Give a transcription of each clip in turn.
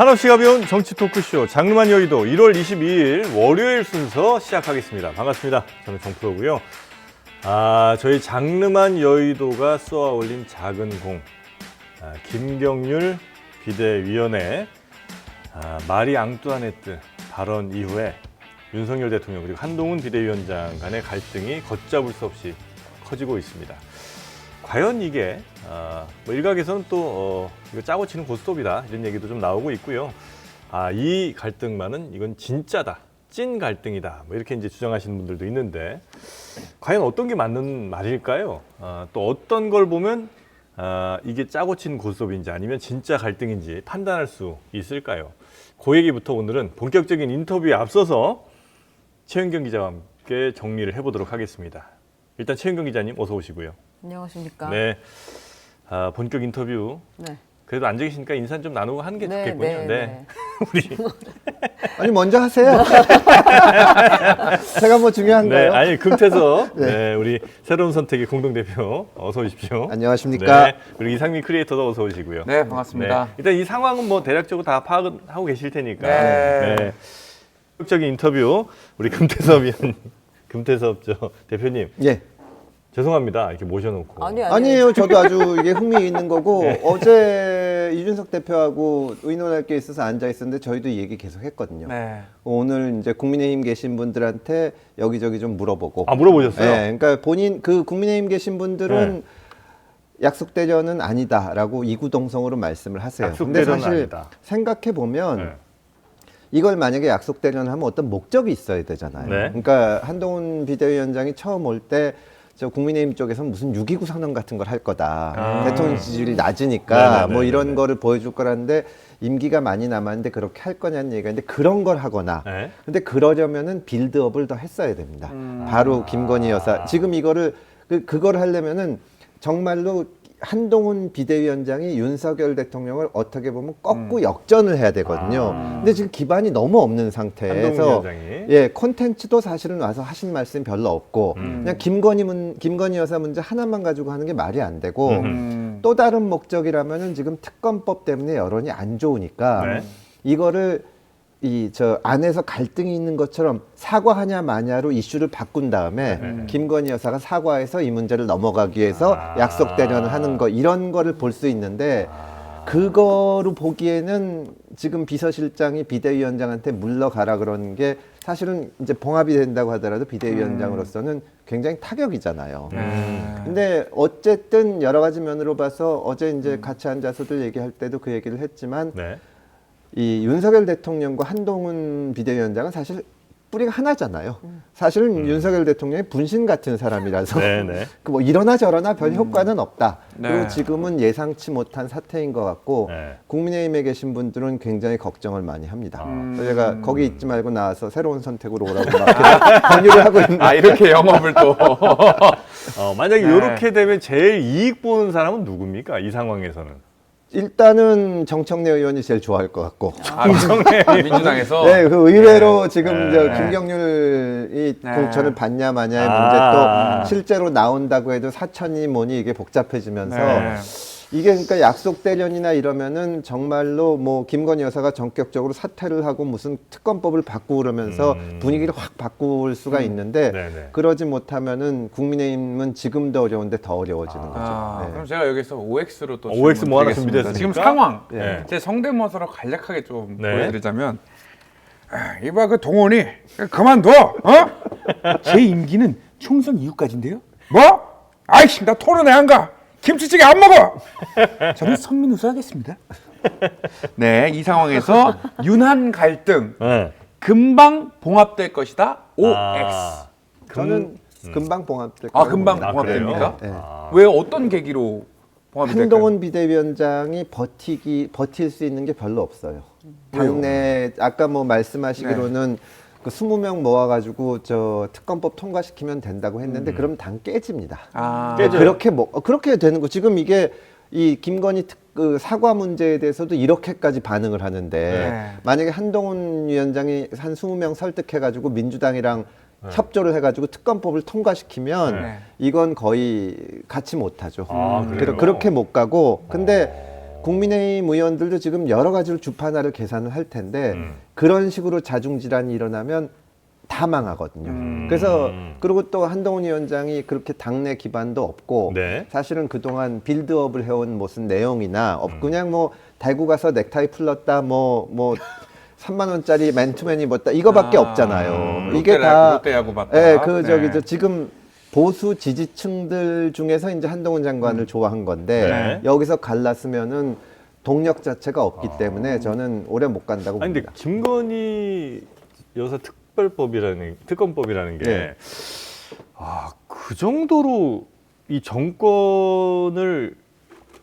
한없이 가벼운 정치 토크쇼 장르만 여의도 1월 22일 월요일 순서 시작하겠습니다. 반갑습니다. 저는 정프로고요. 저희 장르만 여의도가 쏘아 올린 작은 공, 김경률 비대위원회 마리 앙뚜아네트 발언 이후에 윤석열 대통령 그리고 한동훈 비대위원장 간의 갈등이 걷잡을 수 없이 커지고 있습니다. 과연 이게 일각에서는 또 이거 짜고 치는 고스톱이다 이런 얘기도 좀 나오고 있고요. 이 갈등만은 이건 진짜다, 찐 갈등이다 뭐 이렇게 이제 주장하시는 분들도 있는데 과연 어떤 게 맞는 말일까요? 또 어떤 걸 보면 이게 짜고 치는 고스톱인지 아니면 진짜 갈등인지 판단할 수 있을까요? 그 얘기부터 오늘은 본격적인 인터뷰에 앞서서 최은경 기자와 함께 정리를 해보도록 하겠습니다. 일단 최은경 기자님 어서 오시고요. 안녕하십니까. 네, 본격 인터뷰. 네. 그래도 앉아 계시니까 인사 좀 나누고 하는 게 좋겠군요. 네. 우리 아니 먼저 하세요. 제가 뭐 중요한가요? 네, 아니 금태섭 네. 네, 우리 새로운 선택의 공동 대표 어서 오십시오. 안녕하십니까. 네, 그리고 이상민 크리에이터도 어서 오시고요. 네, 반갑습니다. 네, 일단 이 상황은 뭐 대략적으로 다 파악은 하고 계실 테니까. 네. 본격적인 인터뷰 우리 금태섭 위원, 금태섭 대표님. 예. 죄송합니다. 이렇게 모셔놓고. 아니에요. 저도 아주 이게 흥미 있는 거고 어제 이준석 대표하고 의논할 게 있어서 앉아 있었는데 저희도 이 얘기 계속 했거든요. 네. 오늘 이제 국민의힘 계신 분들한테 여기저기 좀 물어보고. 물어보셨어요? 네. 그러니까 본인 그 국민의힘 계신 분들은 약속 대전은 아니다라고 이구동성으로 말씀을 하세요. 약속 근데 대전은 사실 아니다. 생각해 보면 이걸 만약에 약속 대전을 하면 어떤 목적이 있어야 되잖아요. 네. 그러니까 한동훈 비대위원장이 처음 올 때 저 국민의힘 쪽에서는 무슨 6.29 선언 같은 걸 할 거다. 대통령 지지율이 낮으니까 뭐 이런 거를 보여줄 거라는데 임기가 많이 남았는데 그렇게 할 거냐는 얘기가 있는데 그런 걸 하거나 근데 그러려면은 빌드업을 더 했어야 됩니다. 바로 김건희 여사 지금 이거를 그걸 하려면은 정말로 한동훈 비대위원장이 윤석열 대통령을 어떻게 보면 꺾고 역전을 해야 되거든요. 근데 지금 기반이 너무 없는 상태에서 콘텐츠도 사실은 와서 하신 말씀 별로 없고 그냥 김건희 여사 문제 하나만 가지고 하는 게 말이 안 되고 또 다른 목적이라면은 지금 특검법 때문에 여론이 안 좋으니까 이거를 안에서 갈등이 있는 것처럼 사과하냐 마냐로 이슈를 바꾼 다음에 김건희 여사가 사과해서 이 문제를 넘어가기 위해서 약속 대련을 하는 거 이런 거를 볼 수 있는데 그거로 보기에는 지금 비서실장이 비대위원장한테 물러가라 그러는 게 사실은 이제 봉합이 된다고 하더라도 비대위원장으로서는 굉장히 타격이잖아요. 근데 어쨌든 여러 가지 면으로 봐서 어제 이제 같이 앉아서도 얘기할 때도 그 얘기를 했지만 이 윤석열 대통령과 한동훈 비대위원장은 사실 뿌리가 하나잖아요. 사실은 윤석열 대통령이 분신 같은 사람이라서 그 뭐 이러나 저러나 별 효과는 없다. 그리고 지금은 예상치 못한 사태인 것 같고 국민의힘에 계신 분들은 굉장히 걱정을 많이 합니다. 그래서 제가 거기 있지 말고 나와서 새로운 선택으로 오라고 막 권유를 하고 있는. 이렇게 영업을 또. 만약에 이렇게 되면 제일 이익 보는 사람은 누굽니까? 이 상황에서는. 일단은 정청래 의원이 제일 좋아할 것 같고. 민주당에서. 네, 그 의외로 지금 김경률이 공천을 받냐 마냐의 문제 또 실제로 나온다고 해도 사천이 뭐니 이게 복잡해지면서 이게 그러니까 약속 대련이나 이러면은 정말로 뭐 김건희 여사가 전격적으로 사퇴를 하고 무슨 특검법을 바꾸고 그러면서 분위기를 확 바꿀 수가 있는데 그러지 못하면은 국민의힘은 지금도 어려운데 더 어려워지는 거죠. 그럼 제가 여기서 OX로 또 OX 뭐 하나 준비됐습니까? 지금 상황 제 성대모사로 간략하게 좀 보여드리자면 이봐 그 동원이 그만둬 제 임기는 총선 이후까지인데요. 뭐? 아이씨 나 토론회 안 가. 김치찌개 안 먹어. 저는 성민우수 하겠습니다. 네, 이 상황에서 윤한 갈등 금방 봉합될 것이다. OX. 저는 금방 봉합될 거예요. 금방 봉합됩니까? 왜 어떤 계기로 봉합이 될까요? 한동훈 비대위원장이 버틸 수 있는 게 별로 없어요. 당내 아까 뭐 말씀하시기로는 그 20명 모아가지고 저 특검법 통과시키면 된다고 했는데 그럼 당 깨집니다. 그렇게 되는 거. 지금 이게 이 김건희 그 사과 문제에 대해서도 이렇게까지 반응을 하는데 만약에 한동훈 위원장이 한 20명 설득해가지고 민주당이랑 협조를 해가지고 특검법을 통과시키면 이건 거의 같이 못하죠. 그래요? 그렇게 못 가고 근데 국민의힘 의원들도 지금 여러 가지로 주파나를 계산을 할 텐데 그런 식으로 자중질환이 일어나면 다 망하거든요. 그래서 그리고 또 한동훈 위원장이 그렇게 당내 기반도 없고 네. 사실은 그동안 빌드업을 해온 무슨 내용이나 그냥 뭐 대구 가서 넥타이 풀렀다 뭐 3만 원짜리 맨투맨 입었다 이거밖에 없잖아요. 이게 다 롯데야구 봤다. 예, 지금 보수 지지층들 중에서 이제 한동훈 장관을 좋아한 건데 네. 여기서 갈랐으면은 동력 자체가 없기 때문에 저는 오래 못 간다고 아니 근데 봅니다. 김건희 여사 특검법이라는 게 네. 그 정도로 이 정권을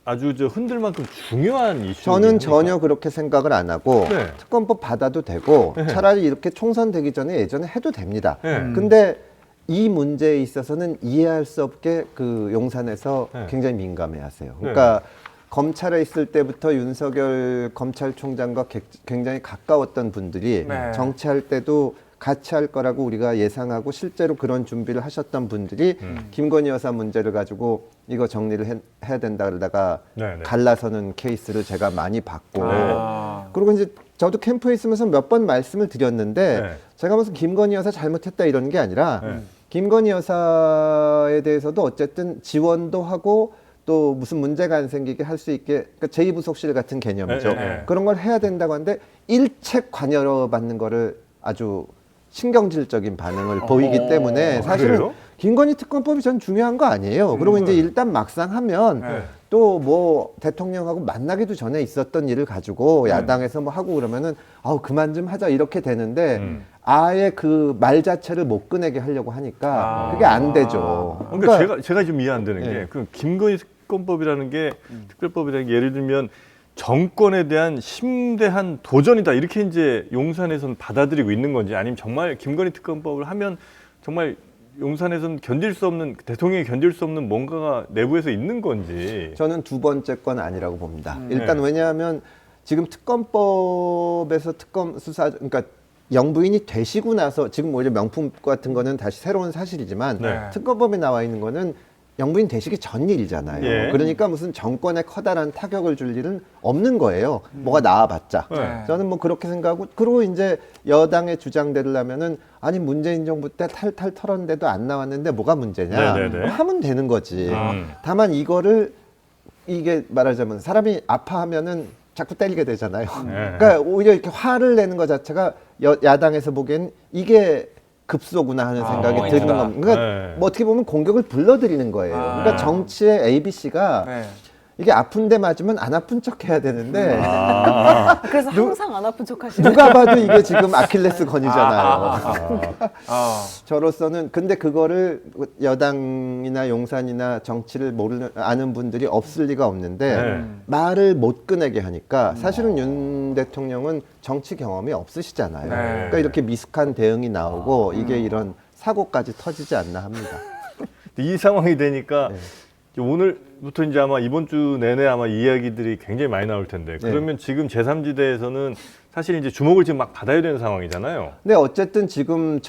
아주 흔들 만큼 중요한 이슈. 저는 전혀 그렇게 생각을 안 하고 네. 특검법 받아도 되고 네. 차라리 이렇게 총선 되기 전에 예전에 해도 됩니다. 네. 근데 이 문제에 있어서는 이해할 수 없게 그 용산에서 네. 굉장히 민감해하세요. 그러니까 검찰에 있을 때부터 윤석열 검찰총장과 굉장히 가까웠던 분들이 네. 정치할 때도 같이 할 거라고 우리가 예상하고 실제로 그런 준비를 하셨던 분들이 김건희 여사 문제를 가지고 이거 정리를 해야 된다 그러다가 네, 네. 갈라서는 케이스를 제가 많이 봤고 아. 그리고 이제 저도 캠프에 있으면서 몇 번 말씀을 드렸는데 네. 제가 무슨 김건희 여사 잘못했다 이런 게 아니라 네. 김건희 여사에 대해서도 어쨌든 지원도 하고 또 무슨 문제가 안 생기게 할 수 있게 그러니까 제2부속실 같은 개념이죠. 네. 그런 걸 해야 된다고 하는데 일책 관여로 받는 거를 아주 신경질적인 반응을 보이기 때문에 사실은 그래요? 김건희 특검법이 전 중요한 거 아니에요. 그리고 이제 일단 막상 하면 네. 또 뭐 대통령하고 만나기도 전에 있었던 일을 가지고 야당에서 뭐 하고 그러면은 아우 그만 좀 하자 이렇게 되는데 아예 그 말 자체를 못 꺼내게 하려고 하니까 그게 안 되죠. 그러니까 제가 좀 이해 안 되는 네. 게 그 김건희 특검법이라는 게 특별법이라는 게 예를 들면 정권에 대한 심대한 도전이다 이렇게 이제 용산에서는 받아들이고 있는 건지 아니면 정말 김건희 특검법을 하면 정말 용산에서는 견딜 수 없는 대통령이 견딜 수 없는 뭔가가 내부에서 있는 건지. 저는 두 번째 건 아니라고 봅니다. 일단 네. 왜냐하면 지금 특검법에서 특검 수사 그러니까 영부인이 되시고 나서 지금 오히려 명품 같은 거는 다시 새로운 사실이지만 네. 특검법에 나와 있는 거는 영부인 되시기 전 일이잖아요. 예. 그러니까 무슨 정권에 커다란 타격을 줄 일은 없는 거예요. 뭐가 나와봤자. 네. 저는 뭐 그렇게 생각하고 그리고 이제 여당의 주장대로라면은 아니 문재인 정부 때 탈탈 털었는데도 안 나왔는데 뭐가 문제냐? 네네네. 뭐 하면 되는 거지. 다만 이거를 이게 말하자면 사람이 아파하면은 자꾸 때리게 되잖아요. 그러니까 오히려 이렇게 화를 내는 것 자체가 야당에서 보기엔 이게 급소구나 하는 생각이 드는 포인트다. 겁니다. 그러니까 네. 뭐 어떻게 보면 공격을 불러들이는 거예요. 그러니까 정치의 ABC가 네. 이게 아픈데 맞으면 안 아픈 척 해야 되는데 그래서 항상 안 아픈 척 하시는 누가 봐도 이게 지금 아킬레스건이잖아요. 저로서는 근데 그거를 여당이나 용산이나 정치를 아는 분들이 없을 리가 없는데 네. 말을 못 꺼내게 하니까 사실은 윤 대통령은 정치 경험이 없으시잖아요. 네. 그러니까 이렇게 미숙한 대응이 나오고 이게 이런 사고까지 터지지 않나 합니다. 이 상황이 되니까 네. 오늘부터 이제 아마 이번 주 내내 아마 이야기들이 굉장히 많이 나올 텐데 그러면 지금 제3지대에서는 사실 이제 주목을 지금 막 받아야 되는 상황이잖아요. 근데 어쨌든 지금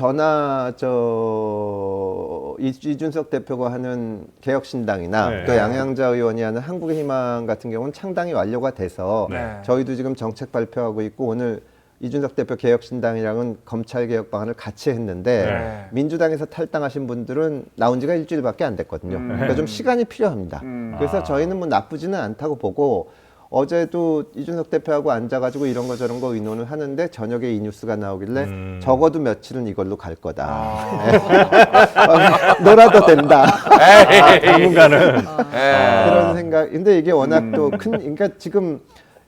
이준석 대표가 하는 개혁신당이나 네. 또 양양자 의원이 하는 한국의 희망 같은 경우는 창당이 완료가 돼서 네. 저희도 지금 정책 발표하고 있고 오늘 이준석 대표 개혁신당이랑은 검찰개혁 방안을 같이 했는데 네. 민주당에서 탈당하신 분들은 나온 지가 일주일밖에 안 됐거든요. 그러니까 좀 시간이 필요합니다. 그래서 저희는 뭐 나쁘지는 않다고 보고 어제도 이준석 대표하고 앉아가지고 이런 거 저런 거 의논을 하는데 저녁에 이 뉴스가 나오길래 적어도 며칠은 이걸로 갈 거다. 놀아도 된다. 당분간은 그런 생각. 근데 이게 워낙 또 큰, 그러니까 지금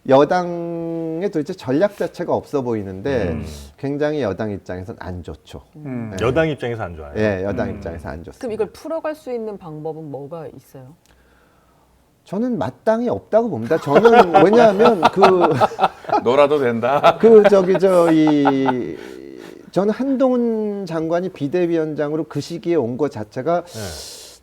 여당의 도대체 전략 자체가 없어 보이는데 굉장히 여당 입장에서는 안 좋죠. 여당 입장에서 안 좋아요. 예, 여당 입장에서 안 좋습니다. 그럼 이걸 풀어갈 수 있는 방법은 뭐가 있어요? 저는 마땅히 없다고 봅니다. 저는 왜냐하면 놀아도 된다. 저는 한동훈 장관이 비대위원장으로 그 시기에 온 것 자체가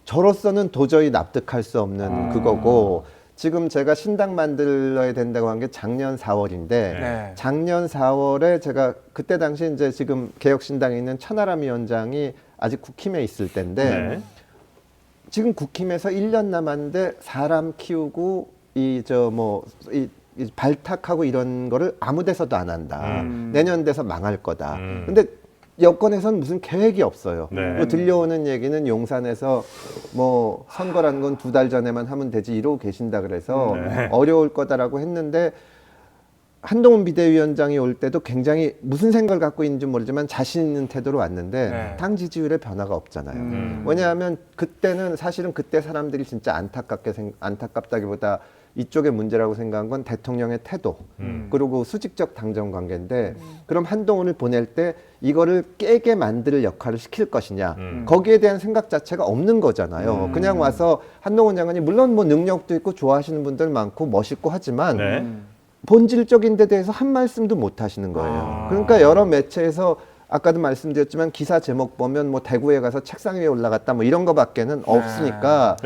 저로서는 도저히 납득할 수 없는 그거고 지금 제가 신당 만들어야 된다고 한 게 작년 4월인데 네. 작년 4월에 제가 그때 당시 이제 지금 개혁신당에 있는 천하람 위원장이 아직 국힘에 있을 때인데 네. 지금 국힘에서 1년 남았는데 사람 키우고 이 발탁하고 이런 거를 아무 데서도 안 한다. 내년 돼서 망할 거다. 근데 여권에서는 무슨 계획이 없어요. 네. 뭐 들려오는 얘기는 용산에서 뭐 선거라는 건 2달 전에만 하면 되지 이러고 계신다 그래서 어려울 거다라고 했는데 한동훈 비대위원장이 올 때도 굉장히 무슨 생각을 갖고 있는지 모르지만 자신 있는 태도로 왔는데 네. 당 지지율에 변화가 없잖아요. 왜냐하면 그때는 사실은 그때 사람들이 진짜 안타깝다기보다 이쪽의 문제라고 생각한 건 대통령의 태도 그리고 수직적 당정 관계인데 그럼 한동훈을 보낼 때 이거를 깨게 만들 역할을 시킬 것이냐 거기에 대한 생각 자체가 없는 거잖아요. 그냥 와서 한동훈 장관이 물론 뭐 능력도 있고 좋아하시는 분들 많고 멋있고 하지만 네. 본질적인 데 대해서 한 말씀도 못 하시는 거예요. 그러니까 여러 매체에서 아까도 말씀드렸지만 기사 제목 보면 뭐 대구에 가서 책상 위에 올라갔다 뭐 이런 거밖에는 없으니까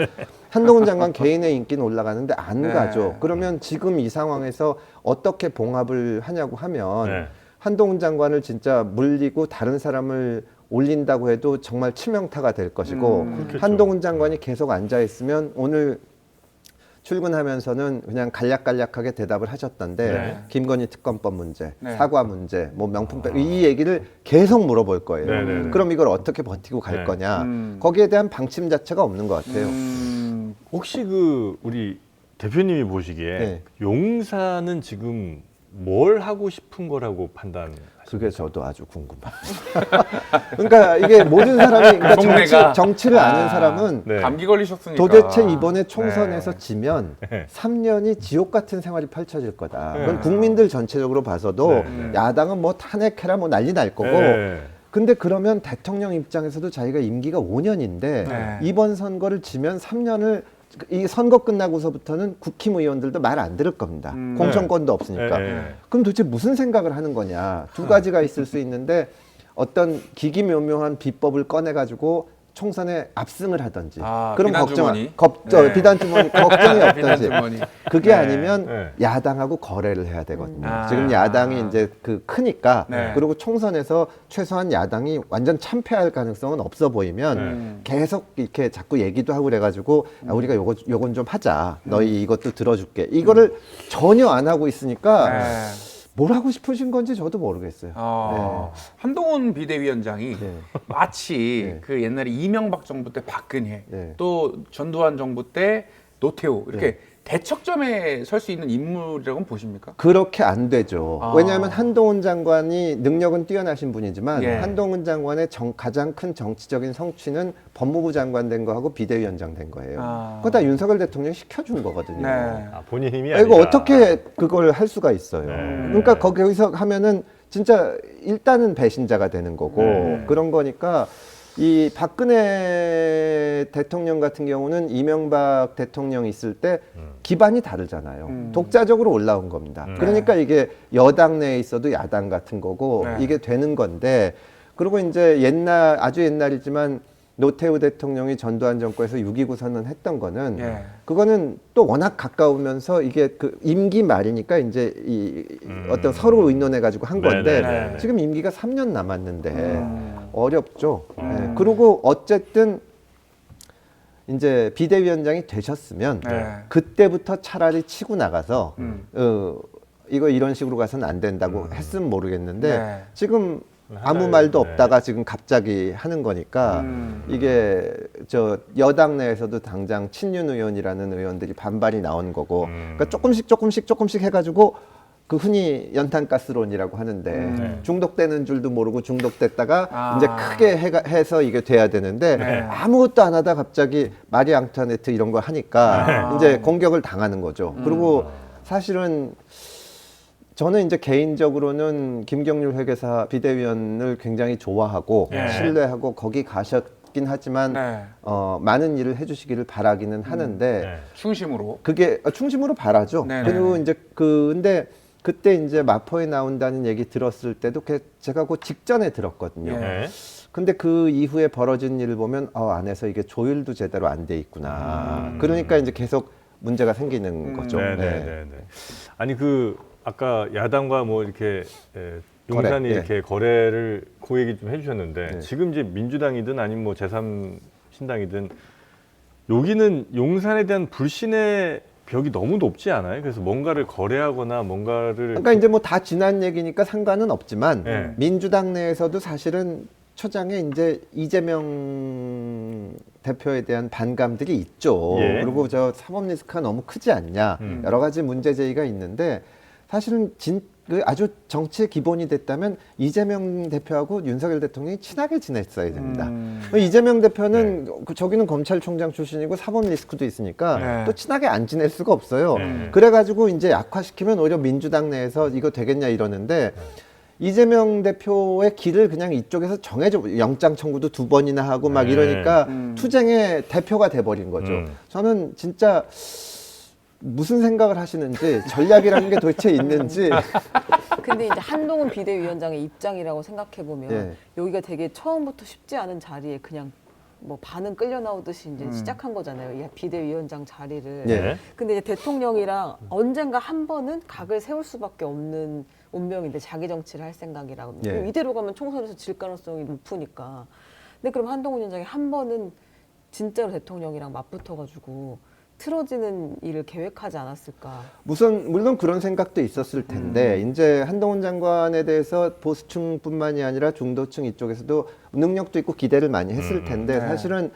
한동훈 장관 개인의 인기는 올라가는데 안 네. 가죠. 그러면 지금 이 상황에서 어떻게 봉합을 하냐고 하면 네. 한동훈 장관을 진짜 물리고 다른 사람을 올린다고 해도 정말 치명타가 될 것이고 한동훈 장관이 계속 앉아 있으면 오늘 출근하면서는 그냥 간략간략하게 대답을 하셨던데 네. 김건희 특검법 문제, 네. 사과 문제, 뭐 명품백 이 얘기를 계속 물어볼 거예요. 네, 네, 네. 그럼 이걸 어떻게 버티고 갈 네. 거냐? 거기에 대한 방침 자체가 없는 것 같아요. 혹시 그 우리 대표님이 보시기에 네. 용산은 지금 뭘 하고 싶은 거라고 판단하십니까? 그게 저도 아주 궁금해요. 그러니까 이게 모든 사람이 그러니까 동네가. 정치를 아는 사람은 네. 감기 걸리셨으니까. 도대체 이번에 총선에서 네. 지면 네. 3년이 지옥 같은 생활이 펼쳐질 거다. 네. 그건 국민들 전체적으로 봐서도 네. 야당은 뭐 탄핵해라 뭐 난리 날 거고 네. 근데 그러면 대통령 입장에서도 자기가 임기가 5년인데 네. 이번 선거를 지면 3년을 이 선거 끝나고서부터는 국힘 의원들도 말 안 들을 겁니다. 공천권도 없으니까. 네. 그럼 도대체 무슨 생각을 하는 거냐. 두 가지가 있을 수 있는데 어떤 기기묘묘한 비법을 꺼내가지고 총선에 압승을 하든지 그럼 비단 주머니. 네. 비단 주머니 걱정이 비단 없든지 주머니. 그게 네. 아니면 네. 야당하고 거래를 해야 되거든요. 아. 지금 야당이 이제 그 크니까 네. 그리고 총선에서 최소한 야당이 완전 참패할 가능성은 없어 보이면 계속 이렇게 자꾸 얘기도 하고 그래가지고 야, 우리가 요건 좀 하자. 너희 이것도 들어줄게. 이거를 전혀 안 하고 있으니까 네. 뭘 하고 싶으신 건지 저도 모르겠어요. 한동훈 비대위원장이 네. 마치 네. 그 옛날에 이명박 정부 때 박근혜, 네. 또 전두환 정부 때 노태우 이렇게 대척점에 설 수 있는 인물이라고 보십니까? 그렇게 안 되죠. 왜냐하면 한동훈 장관이 능력은 뛰어나신 분이지만 예. 한동훈 장관의 가장 큰 정치적인 성취는 법무부 장관 된 거하고 비대위원장 된 거예요. 그거 다 윤석열 대통령이 시켜준 거거든요. 네. 아, 본인 힘이 아, 아니라. 이거 어떻게 그걸 할 수가 있어요. 네. 그러니까 거기서 하면은 진짜 일단은 배신자가 되는 거고 네. 그런 거니까 이 박근혜 대통령 같은 경우는 이명박 대통령 있을 때 기반이 다르잖아요. 독자적으로 올라온 겁니다. 그러니까 이게 여당 내에 있어도 야당 같은 거고 네. 이게 되는 건데 그리고 이제 아주 옛날이지만 노태우 대통령이 전두환 정권에서 6.29 선언했던 거는 그거는 또 워낙 가까우면서 이게 그 임기 말이니까 이제 이 어떤 서로 의논해 가지고 한 건데 네네네네. 지금 임기가 3년 남았는데 어렵죠. 네. 그리고 어쨌든 이제 비대위원장이 되셨으면 그때부터 차라리 치고 나가서 이거 이런 식으로 가서는 안 된다고 했으면 모르겠는데 지금 아무 말도 없다가 지금 갑자기 하는 거니까 이게 저 여당 내에서도 당장 친윤 의원이라는 의원들이 반발이 나온 거고 그러니까 조금씩 해가지고 그 흔히 연탄가스론이라고 하는데 중독되는 줄도 모르고 중독됐다가 이제 크게 해서 이게 돼야 되는데 아무것도 안 하다 갑자기 마리 앙투아네트 이런 거 하니까 이제 공격을 당하는 거죠. 그리고 사실은 저는 이제 개인적으로는 김경률 회계사 비대위원을 굉장히 좋아하고 신뢰하고 거기 가셨긴 하지만 많은 일을 해주시기를 바라기는 하는데 충심으로 그게 충심으로 바라죠. 그리고 이제 근데 그때 이제 마포에 나온다는 얘기 들었을 때도 제가 그 직전에 들었거든요. 근데 그 이후에 벌어진 일을 보면 안에서 이게 조율도 제대로 안 돼 있구나. 그러니까 이제 계속 문제가 생기는 거죠. 네네네. 아니 아까 야당과 뭐 이렇게 용산이 이렇게 거래를 그 얘기 좀 해주셨는데 지금 이제 민주당이든 아니면 뭐 제3신당이든 여기는 용산에 대한 불신의 벽이 너무 높지 않아요? 그래서 뭔가를 거래하거나 뭔가를 그러니까 이제 뭐 다 지난 얘기니까 상관은 없지만 네. 민주당 내에서도 사실은 초장에 이제 이재명 대표에 대한 반감들이 있죠. 예. 그리고 저 사법 리스크가 너무 크지 않냐 여러 가지 문제 제기가 있는데 사실은 그 아주 정치의 기본이 됐다면 이재명 대표하고 윤석열 대통령이 친하게 지냈어야 됩니다. 이재명 대표는 저기는 검찰총장 출신이고 사법 리스크도 있으니까 네. 또 친하게 안 지낼 수가 없어요. 네. 그래가지고 이제 약화시키면 오히려 민주당 내에서 이거 되겠냐 이러는데 이재명 대표의 길을 그냥 이쪽에서 정해줘. 영장 청구도 2번이나 하고 막 네. 이러니까 투쟁의 대표가 돼버린 거죠. 저는 진짜 무슨 생각을 하시는지 전략이라는 게 도대체 있는지 근데 이제 한동훈 비대위원장의 입장이라고 생각해 보면 예. 여기가 되게 처음부터 쉽지 않은 자리에 그냥 뭐 반은 끌려 나오듯이 이제 시작한 거잖아요. 이 비대위원장 자리를. 예. 근데 이제 대통령이랑 언젠가 한 번은 각을 세울 수밖에 없는 운명인데 자기 정치를 할 생각이라고. 예. 그럼 이대로 가면 총선에서 질 가능성이 높으니까. 근데 그럼 한동훈 위원장이 한 번은 진짜로 대통령이랑 맞붙어가지고 틀어지는 일을 계획하지 않았을까. 물론 그런 생각도 있었을 텐데 이제 한동훈 장관에 대해서 보수층뿐만이 아니라 중도층 이쪽에서도 능력도 있고 기대를 많이 했을 텐데 네. 사실은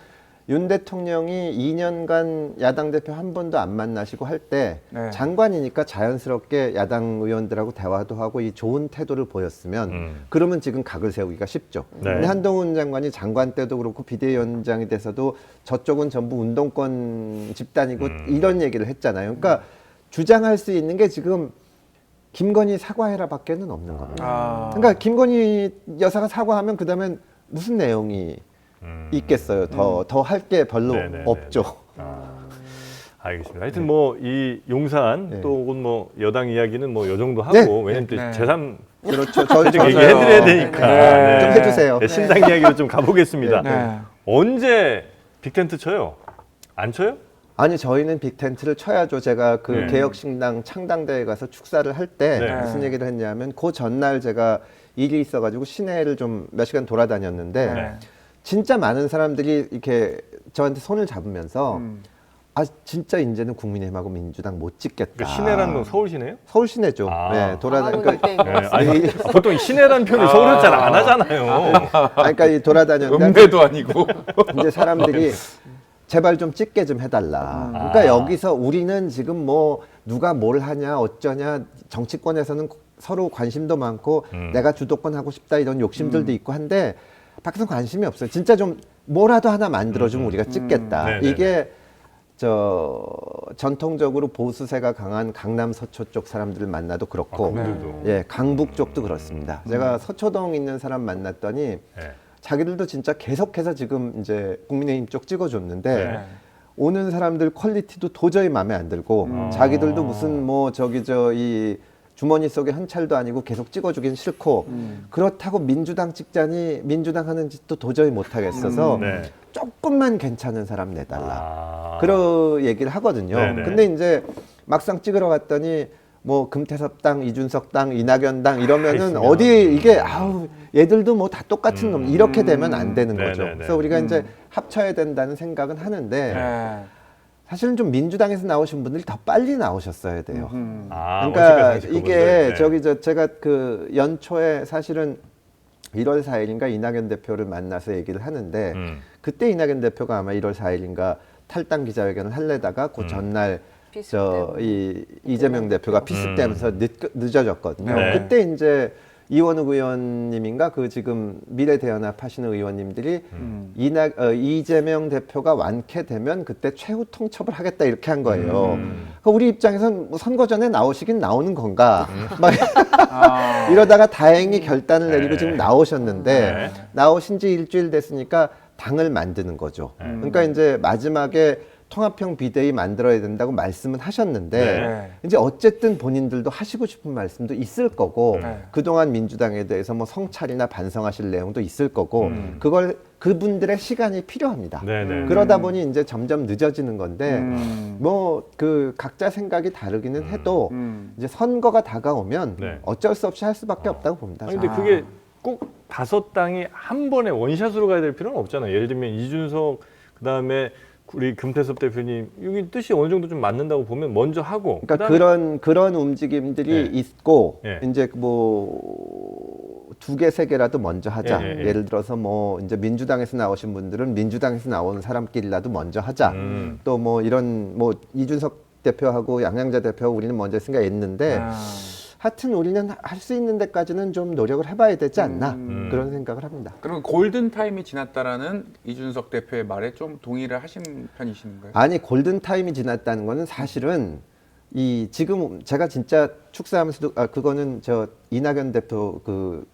윤 대통령이 2년간 야당 대표 한 번도 안 만나시고 할 때 네. 장관이니까 자연스럽게 야당 의원들하고 대화도 하고 이 좋은 태도를 보였으면 그러면 지금 각을 세우기가 쉽죠. 네. 근데 한동훈 장관이 장관 때도 그렇고 비대위원장이 돼서도 저쪽은 전부 운동권 집단이고 이런 얘기를 했잖아요. 그러니까 주장할 수 있는 게 지금 김건희 사과해라 밖에는 없는 겁니다. 그러니까 김건희 여사가 사과하면 그다음엔 무슨 내용이 있겠어요. 더 할 게 별로 네네네네. 없죠. 알겠습니다. 하여튼 뭐 이 용산 네. 또 혹은 뭐 여당 이야기는 뭐 요 정도 하고 네. 왜냐면 또 네. 제3 그렇죠. 좀 맞아요. 얘기해드려야 되니까 네. 좀 해주세요. 네, 신당 이야기로 좀 가보겠습니다. 네. 언제 빅텐트 쳐요? 안 쳐요? 아니 저희는 빅텐트를 쳐야죠. 제가 그 네. 개혁신당 창당대회 가서 축사를 할 때 네. 무슨 얘기를 했냐면 그 전날 제가 일이 있어가지고 시내를 좀 몇 시간 돌아다녔는데 네. 진짜 많은 사람들이 이렇게 저한테 손을 잡으면서 아 진짜 이제는 국민의힘하고 민주당 못 찍겠다. 그러니까 시내라는 건 서울 시내요? 서울 시내죠. 아. 네, 돌아다니니까 그때 네, 아니, 보통 시내라는 표현을 서울에서 잘 안 하잖아요. 그러니까 이 돌아다녔는데 음배도 아니고. 이제 사람들이 제발 좀 찍게 좀 해달라. 그러니까 여기서 우리는 지금 뭐 누가 뭘 하냐 어쩌냐 정치권에서는 서로 관심도 많고 내가 주도권 하고 싶다 이런 욕심들도 있고 한데 밖에서 관심이 없어요. 진짜 좀 뭐라도 하나 만들어주면 우리가 찍겠다. 네네네. 이게 전통적으로 보수세가 강한 강남 서초 쪽 사람들을 만나도 그렇고 그분들도. 예 강북 쪽도 그렇습니다. 제가 서초동 있는 사람 만났더니 네. 자기들도 진짜 계속해서 지금 이제 국민의힘 쪽 찍어줬는데 네. 오는 사람들 퀄리티도 도저히 마음에 안 들고 자기들도 무슨 뭐 이 주머니 속에 현찰도 아니고 계속 찍어주긴 싫고 그렇다고 민주당 찍자니 민주당 하는 짓도 도저히 못하겠어서 네. 조금만 괜찮은 사람 내달라. 아. 그런 얘기를 하거든요. 네네. 근데 이제 막상 찍으러 갔더니 뭐 금태섭 당, 이준석 당, 이낙연 당 이러면은 있으면. 어디 이게 아우 얘들도 뭐 다 똑같은 놈 이렇게 되면 안 되는 거죠. 네네네. 그래서 우리가 이제 합쳐야 된다는 생각은 하는데 네. 사실은 좀 민주당에서 나오신 분들이 더 빨리 나오셨어야 돼요. 아, 그러니까 원칙과 이게 상식 그분들. 제가 그 연초에 사실은 1월 4일인가 이낙연 대표를 만나서 얘기를 하는데 그때 이낙연 대표가 아마 1월 4일인가 탈당 기자회견을 하려다가 그 전날 이재명 대표가 피습되면서 늦어졌거든요. 네. 그때 이제 이원욱 의원님인가 그 지금 미래대연합 하시는 의원님들이 이재명 대표가 완쾌되면 그때 최후 통첩을 하겠다 이렇게 한 거예요. 그러니까 우리 입장에선 뭐 선거 전에 나오시긴 나오는 건가 막 이러다가 다행히 결단을 내리고 네. 지금 나오셨는데 네. 나오신 지 일주일 됐으니까 당을 만드는 거죠. 그러니까 이제 마지막에 통합형 비대위 만들어야 된다고 말씀은 하셨는데 네. 이제 어쨌든 본인들도 하시고 싶은 말씀도 있을 거고 네. 그동안 민주당에 대해서 뭐 성찰이나 반성하실 내용도 있을 거고 그걸 그분들의 시간이 필요합니다. 네네. 그러다 보니 이제 점점 늦어지는 건데 뭐 그 각자 생각이 다르기는 해도 이제 선거가 다가오면 네. 어쩔 수 없이 할 수밖에 없다고 봅니다. 아니, 근데 그게 꼭 5당이 한 번에 원샷으로 가야 될 필요는 없잖아요. 예를 들면 이준석 그다음에 우리 금태섭 대표님 여기 뜻이 어느 정도 좀 맞는다고 보면 먼저 하고 그러니까 그다음에 그런 움직임들이 네. 있고 네. 이제 뭐 2개, 3개라도 먼저 하자. 예, 예, 예. 예를 들어서 뭐 이제 민주당에서 나오신 분들은 민주당에서 나오는 사람끼리라도 먼저 하자. 또 뭐 이런 뭐 이준석 대표하고 양양자 대표하고 우리는 먼저 했으니까 했는데 하여튼 우리는 할 수 있는 데까지는 좀 노력을 해봐야 되지 않나 그런 생각을 합니다. 그럼 골든 타임이 지났다라는 이준석 대표의 말에 좀 동의를 하신 편이신가요? 아니 골든 타임이 지났다는 거는 사실은 이 지금 제가 진짜 축사하면서도 그거는 저 이낙연 대표 그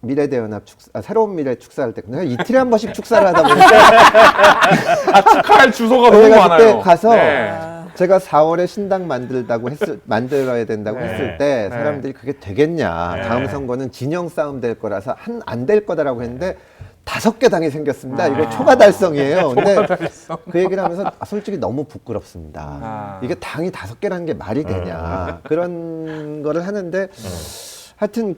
미래대연합 새로운 미래 축사할 때 내가 이틀에 한 번씩 축사를 하다 보니까 축하할 주소가 너무 내가 많아요. 그때 가서 네. 제가 4월에 신당 만들어야 된다고 네. 했을 때 네. 사람들이 그게 되겠냐. 네. 다음 선거는 진영 싸움 될 거라서 안 될 거다라고 했는데 5개 당이 생겼습니다. 이거 초과 달성이에요. 근데 그 얘기를 하면서 솔직히 너무 부끄럽습니다. 이게 당이 5개라는 게 말이 되냐. 그런 거를 하는데 하여튼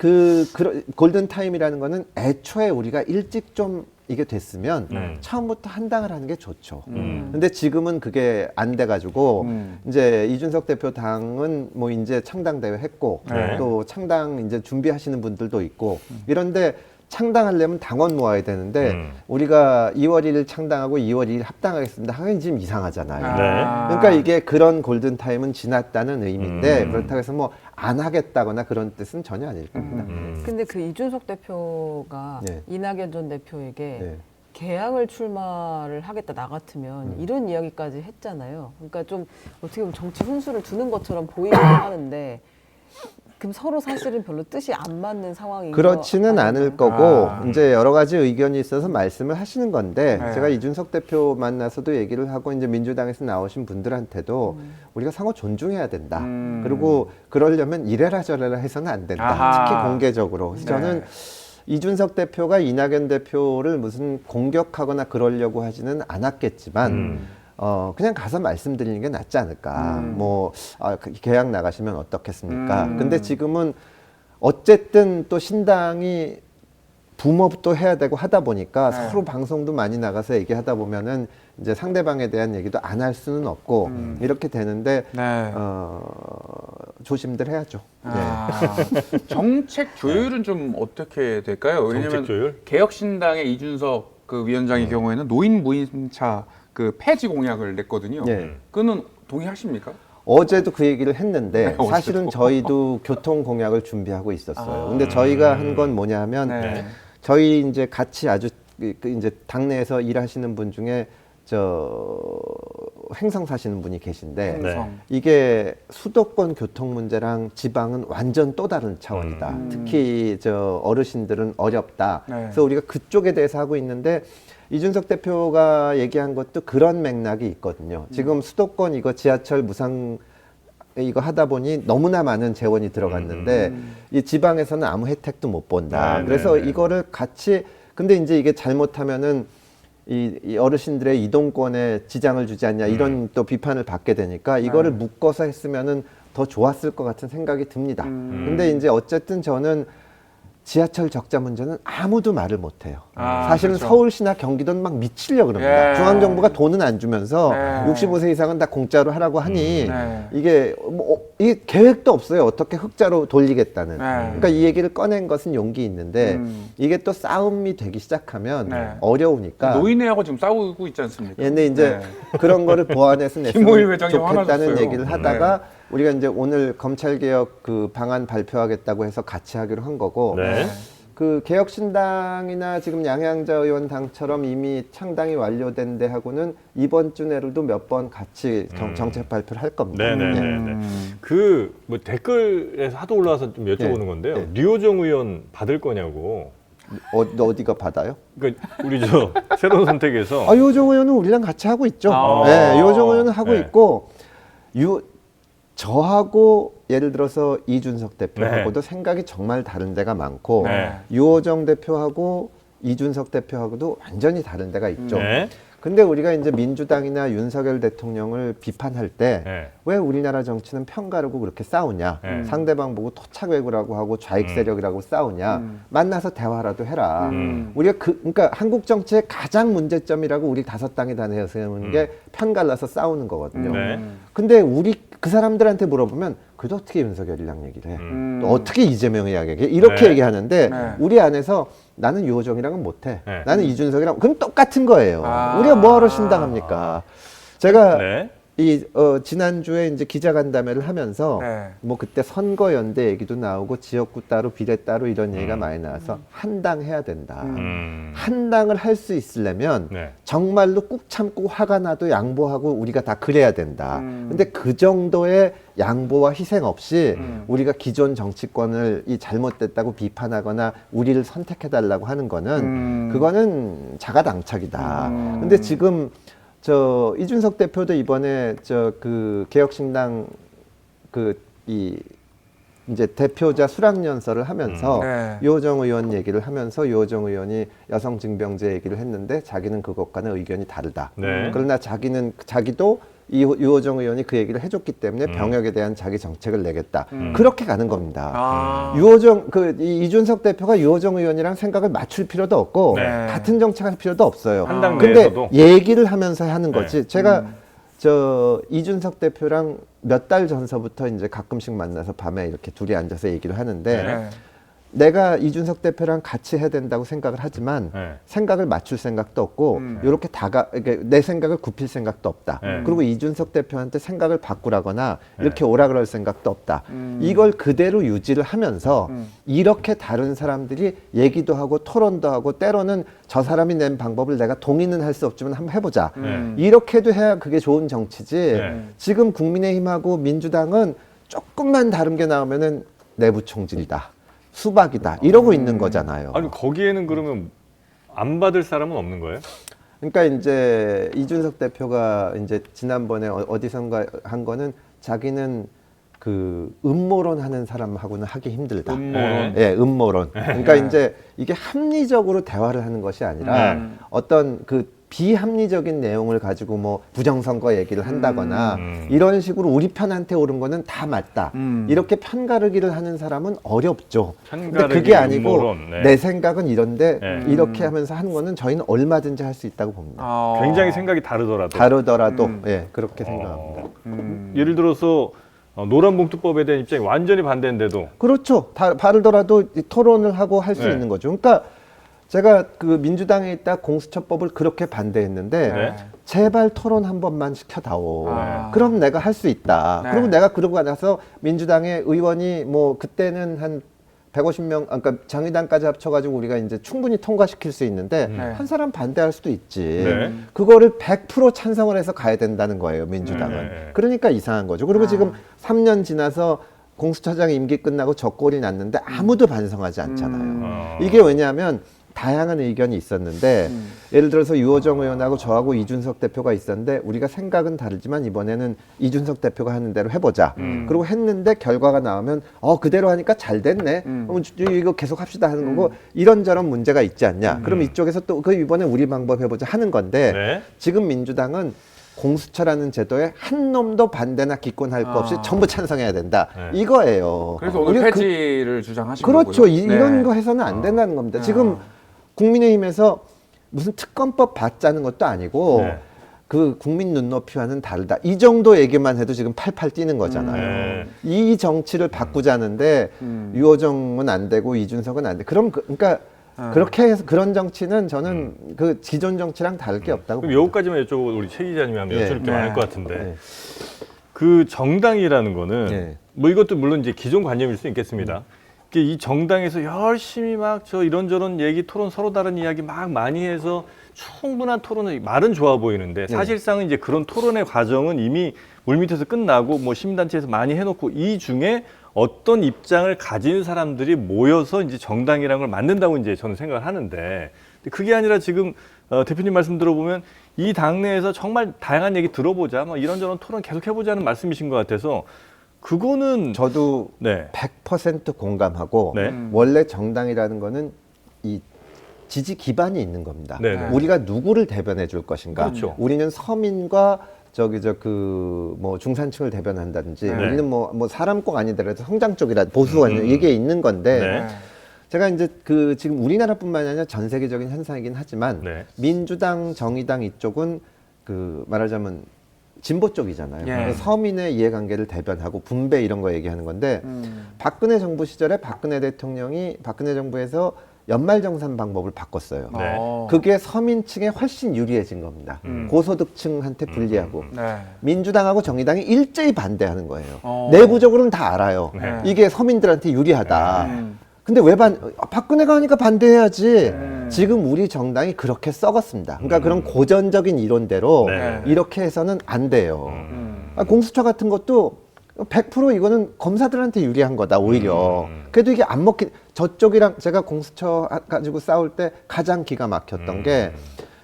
골든 타임이라는 거는 애초에 우리가 일찍 좀 이게 됐으면 처음부터 한 당을 하는 게 좋죠. 근데 지금은 그게 안 돼가지고 이제 이준석 대표 당은 뭐 이제 창당 대회 했고 네. 또 창당 이제 준비하시는 분들도 있고 이런데 창당하려면 당원 모아야 되는데 우리가 2월 1일 창당하고 2월 2일 합당하겠습니다. 하긴 지금 이상하잖아요. 네. 그러니까 이게 그런 골든 타임은 지났다는 의미인데 그렇다고 해서 뭐 안 하겠다거나 그런 뜻은 전혀 아닐 겁니다. 근데 그 이준석 대표가 네. 이낙연 전 대표에게 네. 개항을 출마를 하겠다 나 같으면 이런 이야기까지 했잖아요. 그러니까 좀 어떻게 보면 정치 훈수를 두는 것처럼 보이기도 하는데 그럼 서로 사실은 별로 뜻이 안 맞는 상황인 그렇지는 거 않을 아닌가요? 거고 이제 여러 가지 의견이 있어서 말씀을 하시는 건데 네. 제가 이준석 대표 만나서도 얘기를 하고 이제 민주당에서 나오신 분들한테도 우리가 상호 존중해야 된다. 그리고 그러려면 이래라 저래라 해서는 안 된다. 아하. 특히 공개적으로. 그래서 저는 네. 이준석 대표가 이낙연 대표를 무슨 공격하거나 그러려고 하지는 않았겠지만 그냥 가서 말씀드리는 게 낫지 않을까. 뭐 계약 나가시면 어떻겠습니까? 근데 지금은 어쨌든 또 신당이 붐업도 해야 되고 하다 보니까 서로 방송도 많이 나가서 얘기하다 보면은 이제 상대방에 대한 얘기도 안 할 수는 없고 이렇게 되는데 네. 조심들 해야죠. 정책 조율은 좀 어떻게 될까요? 왜냐면 정책 조율? 개혁신당의 이준석 그 위원장의 경우에는 노인 무임차 그 폐지 공약을 냈거든요. 네. 그는 동의하십니까? 어제도 그 얘기를 했는데 네, 사실은 어제도. 저희도 교통 공약을 준비하고 있었어요. 근데 저희가 한 건 뭐냐면 네. 저희 이제 같이 아주 이제 당내에서 일하시는 분 중에 횡성 사시는 분이 계신데 행성. 이게 수도권 교통 문제랑 지방은 완전 또 다른 차원이다. 특히 어르신들은 어렵다. 네. 그래서 우리가 그쪽에 대해서 하고 있는데 이준석 대표가 얘기한 것도 그런 맥락이 있거든요. 지금 수도권 이거 지하철 무상 이거 하다 보니 너무나 많은 재원이 들어갔는데 이 지방에서는 아무 혜택도 못 본다. 네, 그래서 네, 네. 이거를 같이 근데 이제 이게 잘못하면은 이 어르신들의 이동권에 지장을 주지 않냐 이런 또 비판을 받게 되니까 이거를 묶어서 했으면은 더 좋았을 것 같은 생각이 듭니다. 근데 이제 어쨌든 저는 지하철 적자 문제는 아무도 말을 못해요. 사실은 그렇죠. 서울시나 경기도는 막 미치려고 그럽니다. 예. 중앙정부가 돈은 안 주면서 네. 65세 이상은 다 공짜로 하라고 하니 네. 이게 이게 계획도 없어요. 어떻게 흑자로 돌리겠다는. 네. 그러니까 이 얘기를 꺼낸 것은 용기 있는데 이게 또 싸움이 되기 시작하면 네. 어려우니까 노인회하고 지금 싸우고 있지 않습니까? 얘네 이제 네. 그런 거를 보완해서 김호일 냈으면 회장이 좋겠다는 화나셨어요. 얘기를 하다가 우리가 이제 오늘 검찰개혁 그 방안 발표하겠다고 해서 같이 하기로 한 거고 네. 그 개혁신당이나 지금 양양자 의원 당처럼 이미 창당이 완료된 데하고는 이번 주 내로도 몇 번 같이 정책 발표를 할 겁니다. 네네네. 그 뭐 댓글에서 하도 올라와서 좀 여쭤보는 네. 건데요. 네. 류호정 의원 받을 거냐고. 어디가 받아요? 그러니까 우리 새로운 선택에서 요정 의원은 우리랑 같이 하고 있죠. 아. 네, 요정 의원은 하고 네. 있고 저하고 예를 들어서 이준석 대표하고도 생각이 정말 다른 데가 많고 네. 유호정 대표하고 이준석 대표하고도 완전히 다른 데가 있죠. 네. 근데 우리가 이제 민주당이나 윤석열 대통령을 비판할 때 왜 네. 우리나라 정치는 편가르고 그렇게 싸우냐? 네. 상대방 보고 토착외구라고 하고 좌익 세력이라고 싸우냐? 만나서 대화라도 해라. 우리가 그러니까 한국 정치의 가장 문제점이라고 우리 5당이 다 내세우는 게 편갈라서 싸우는 거거든요. 네. 근데 우리 그 사람들한테 물어보면 그래도 어떻게 윤석열이랑 얘기를 해? 또 어떻게 이재명이 이야기해? 이렇게 네. 얘기하는데 네. 우리 안에서 나는 유호정이랑은 못해. 네. 나는 이준석이랑 그럼 똑같은 거예요. 아. 우리가 뭐하러 신당합니까? 제가 네. 지난주에 이제 기자간담회를 하면서 네. 뭐 그때 선거연대 얘기도 나오고 지역구 따로 비례 따로 이런 얘기가 많이 나와서 한 당 해야 된다. 한 당을 할 수 있으려면 네. 정말로 꾹 참고 화가 나도 양보하고 우리가 다 그래야 된다. 근데 그 정도의 양보와 희생 없이 우리가 기존 정치권을 이 잘못됐다고 비판하거나 우리를 선택해달라고 하는 거는 그거는 자가당착이다. 근데 지금 저 이준석 대표도 이번에 저 그 개혁신당 이제 대표자 수락연설을 하면서 네. 유호정 의원 얘기를 하면서 유호정 의원이 여성징병제 얘기를 했는데 자기는 그것과는 의견이 다르다. 네. 그러나 자기도 유호정 의원이 그 얘기를 해줬기 때문에 병역에 대한 자기 정책을 내겠다. 그렇게 가는 겁니다. 아. 이준석 대표가 유호정 의원이랑 생각을 맞출 필요도 없고 네. 같은 정책할 필요도 없어요. 한당 근데 내에서도. 얘기를 하면서 하는 거지. 네. 제가 저 이준석 대표랑 몇 달 전서부터 이제 가끔씩 만나서 밤에 이렇게 둘이 앉아서 얘기를 하는데 네. 내가 이준석 대표랑 같이 해야 된다고 생각을 하지만 네. 생각을 맞출 생각도 없고 이렇게 내 생각을 굽힐 생각도 없다. 네. 그리고 이준석 대표한테 생각을 바꾸라거나 이렇게 오라 그럴 생각도 없다. 이걸 그대로 유지를 하면서 이렇게 다른 사람들이 얘기도 하고 토론도 하고 때로는 저 사람이 낸 방법을 내가 동의는 할 수 없지만 한번 해보자. 이렇게도 해야 그게 좋은 정치지. 네. 지금 국민의힘하고 민주당은 조금만 다른 게 나오면은 내부 총질이다. 수박이다. 이러고 있는 거잖아요. 아니 거기에는 그러면 안 받을 사람은 없는 거예요? 그러니까 이제 이준석 대표가 이제 지난번에 어디선가 한 거는 자기는 그 음모론 하는 사람하고는 하기 힘들다. 음모론? 예, 음모론. 그러니까 이제 이게 합리적으로 대화를 하는 것이 아니라 어떤 그 비합리적인 내용을 가지고 뭐 부정선거 얘기를 한다거나 이런 식으로 우리 편한테 오른 거는 다 맞다. 이렇게 편가르기를 하는 사람은 어렵죠. 근데 편가르기, 그게 아니고 음모론, 네. 내 생각은 이런데 네. 이렇게 하면서 하는 거는 저희는 얼마든지 할 수 있다고 봅니다. 굉장히 생각이 다르더라도. 다르더라도 예, 그렇게 생각합니다. 예를 들어서 노란봉투법에 대한 입장이 완전히 반대인데도 그렇죠. 다르더라도 이 토론을 하고 할 수 네. 있는 거죠. 그러니까 제가 그 민주당에 있다 공수처법을 그렇게 반대했는데 네. 제발 토론 한 번만 시켜다오. 아. 그럼 내가 할 수 있다. 네. 그리고 내가 그러고 나서 민주당의 의원이 뭐 그때는 한 150명, 그러니까 장의당까지 합쳐가지고 우리가 이제 충분히 통과시킬 수 있는데 네. 한 사람 반대할 수도 있지. 네. 그거를 100% 찬성을 해서 가야 된다는 거예요, 민주당은. 네. 그러니까 이상한 거죠. 그리고 지금 3년 지나서 공수처장 임기 끝나고 저 꼴이 났는데 아무도 반성하지 않잖아요. 이게 왜냐하면 다양한 의견이 있었는데 예를 들어서 유호정 의원하고 저하고 이준석 대표가 있었는데 우리가 생각은 다르지만 이번에는 이준석 대표가 하는 대로 해보자. 그리고 했는데 결과가 나오면 그대로 하니까 잘 됐네. 그럼 이거 계속 합시다 하는 거고 이런저런 문제가 있지 않냐. 그럼 이쪽에서 또 그 이번에 우리 방법 해보자 하는 건데 네. 지금 민주당은 공수처라는 제도에 한 놈도 반대나 기권할 거 없이 전부 찬성해야 된다. 네. 이거예요. 그래서 오늘 우리가 폐지를 주장하신 그렇죠. 거고요. 이런 거 해서는 안 된다는 겁니다. 지금 국민의힘에서 무슨 특검법 받자는 것도 아니고 네. 그 국민 눈높이와는 다르다. 이 정도 얘기만 해도 지금 팔팔 뛰는 거잖아요. 이 정치를 바꾸자는데 유호정은 안 되고 이준석은 안 돼. 그럼 그러니까 그렇게 해서 그런 정치는 저는 그 기존 정치랑 다를 게 없다고 그럼 봅니다. 여기까지만 여쭤보고 우리 최 기자님이 한번 예. 여쭤볼 게 네. 많을 것 같은데 네. 그 정당이라는 거는 네. 뭐 이것도 물론 이제 기존 관념일 수 있겠습니다. 이 정당에서 열심히 막 저 이런저런 얘기 토론 서로 다른 이야기 막 많이 해서 충분한 토론을 말은 좋아 보이는데 사실상은 이제 그런 토론의 과정은 이미 물밑에서 끝나고 뭐 시민단체에서 많이 해놓고 이 중에 어떤 입장을 가진 사람들이 모여서 이제 정당이라는 걸 만든다고 이제 저는 생각을 하는데 그게 아니라 지금 대표님 말씀 들어보면 이 당내에서 정말 다양한 얘기 들어보자, 뭐 이런저런 토론 계속 해보자는 말씀이신 것 같아서 그거는 저도 네. 100% 공감하고 네. 원래 정당이라는 거는 이 지지 기반이 있는 겁니다. 네네. 우리가 누구를 대변해 줄 것인가. 그렇죠. 우리는 서민과 뭐 중산층을 대변한다든지 네. 우리는 뭐 사람 꼭 아니더라도 성장 쪽이라 보수가 이게 있는 건데 네. 제가 이제 지금 우리나라뿐만 아니라 전 세계적인 현상이긴 하지만 네. 민주당, 정의당 이쪽은 말하자면 진보 쪽이잖아요. 예. 그래서 서민의 이해관계를 대변하고 분배 이런 거 얘기하는 건데 박근혜 정부 시절에 박근혜 정부에서 연말정산 방법을 바꿨어요. 네. 그게 서민층에 훨씬 유리해진 겁니다. 고소득층한테 불리하고 네. 민주당하고 정의당이 일제히 반대하는 거예요. 어. 내부적으로는 다 알아요. 네. 이게 서민들한테 유리하다. 근데 왜 박근혜가 하니까 반대해야지. 지금 우리 정당이 그렇게 썩었습니다. 그러니까 그런 고전적인 이론대로 네. 이렇게 해서는 안 돼요. 공수처 같은 것도 100% 이거는 검사들한테 유리한 거다 오히려. 그래도 이게 안 먹히 저쪽이랑 제가 공수처 가지고 싸울 때 가장 기가 막혔던 게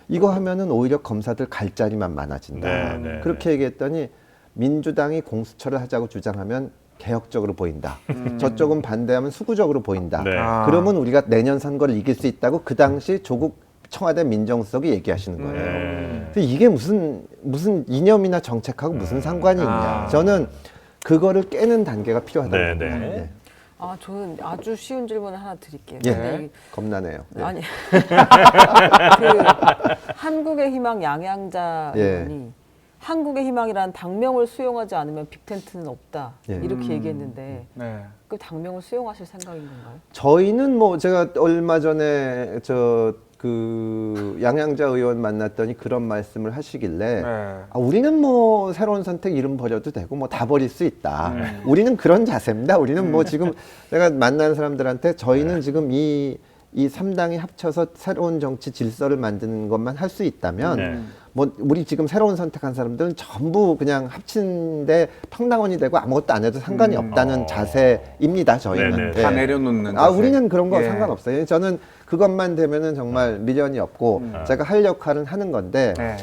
이거 하면은 오히려 검사들 갈 자리만 많아진다. 네, 네, 그렇게 얘기했더니 민주당이 공수처를 하자고 주장하면 개혁적으로 보인다. 저쪽은 반대하면 수구적으로 보인다. 네. 그러면 우리가 내년 선거를 이길 수 있다고 그 당시 조국 청와대 민정수석이 얘기하시는 거예요. 근데 이게 무슨 이념이나 정책하고 무슨 상관이 있냐. 저는 그거를 깨는 단계가 필요하다고 네, 봅니다. 네. 네. 저는 아주 쉬운 질문을 하나 드릴게요. 예. 근데 겁나네요. 네. 아니 한국의 희망 양양자 예. 의원이 한국의 희망이란 당명을 수용하지 않으면 빅텐트는 없다 예. 이렇게 얘기했는데 네. 그 당명을 수용하실 생각인 건가요? 저희는 제가 얼마 전에 양양자 의원 만났더니 그런 말씀을 하시길래 네. 우리는 새로운 선택 이름 버려도 되고 다 버릴 수 있다. 우리는 그런 자세입니다. 우리는 지금 내가 만난 사람들한테 저희는 지금 이 3당이 합쳐서 새로운 정치 질서를 만드는 것만 할 수 있다면 네. 우리 지금 새로운 선택한 사람들은 전부 그냥 합친데 평당원이 되고 아무것도 안 해도 상관이 없다는 자세입니다. 저희는. 네네. 네. 다 내려놓는 자세. 우리는 그런 거 예. 상관없어요. 저는 그것만 되면은 정말 미련이 없고 제가 할 역할은 하는 건데 네.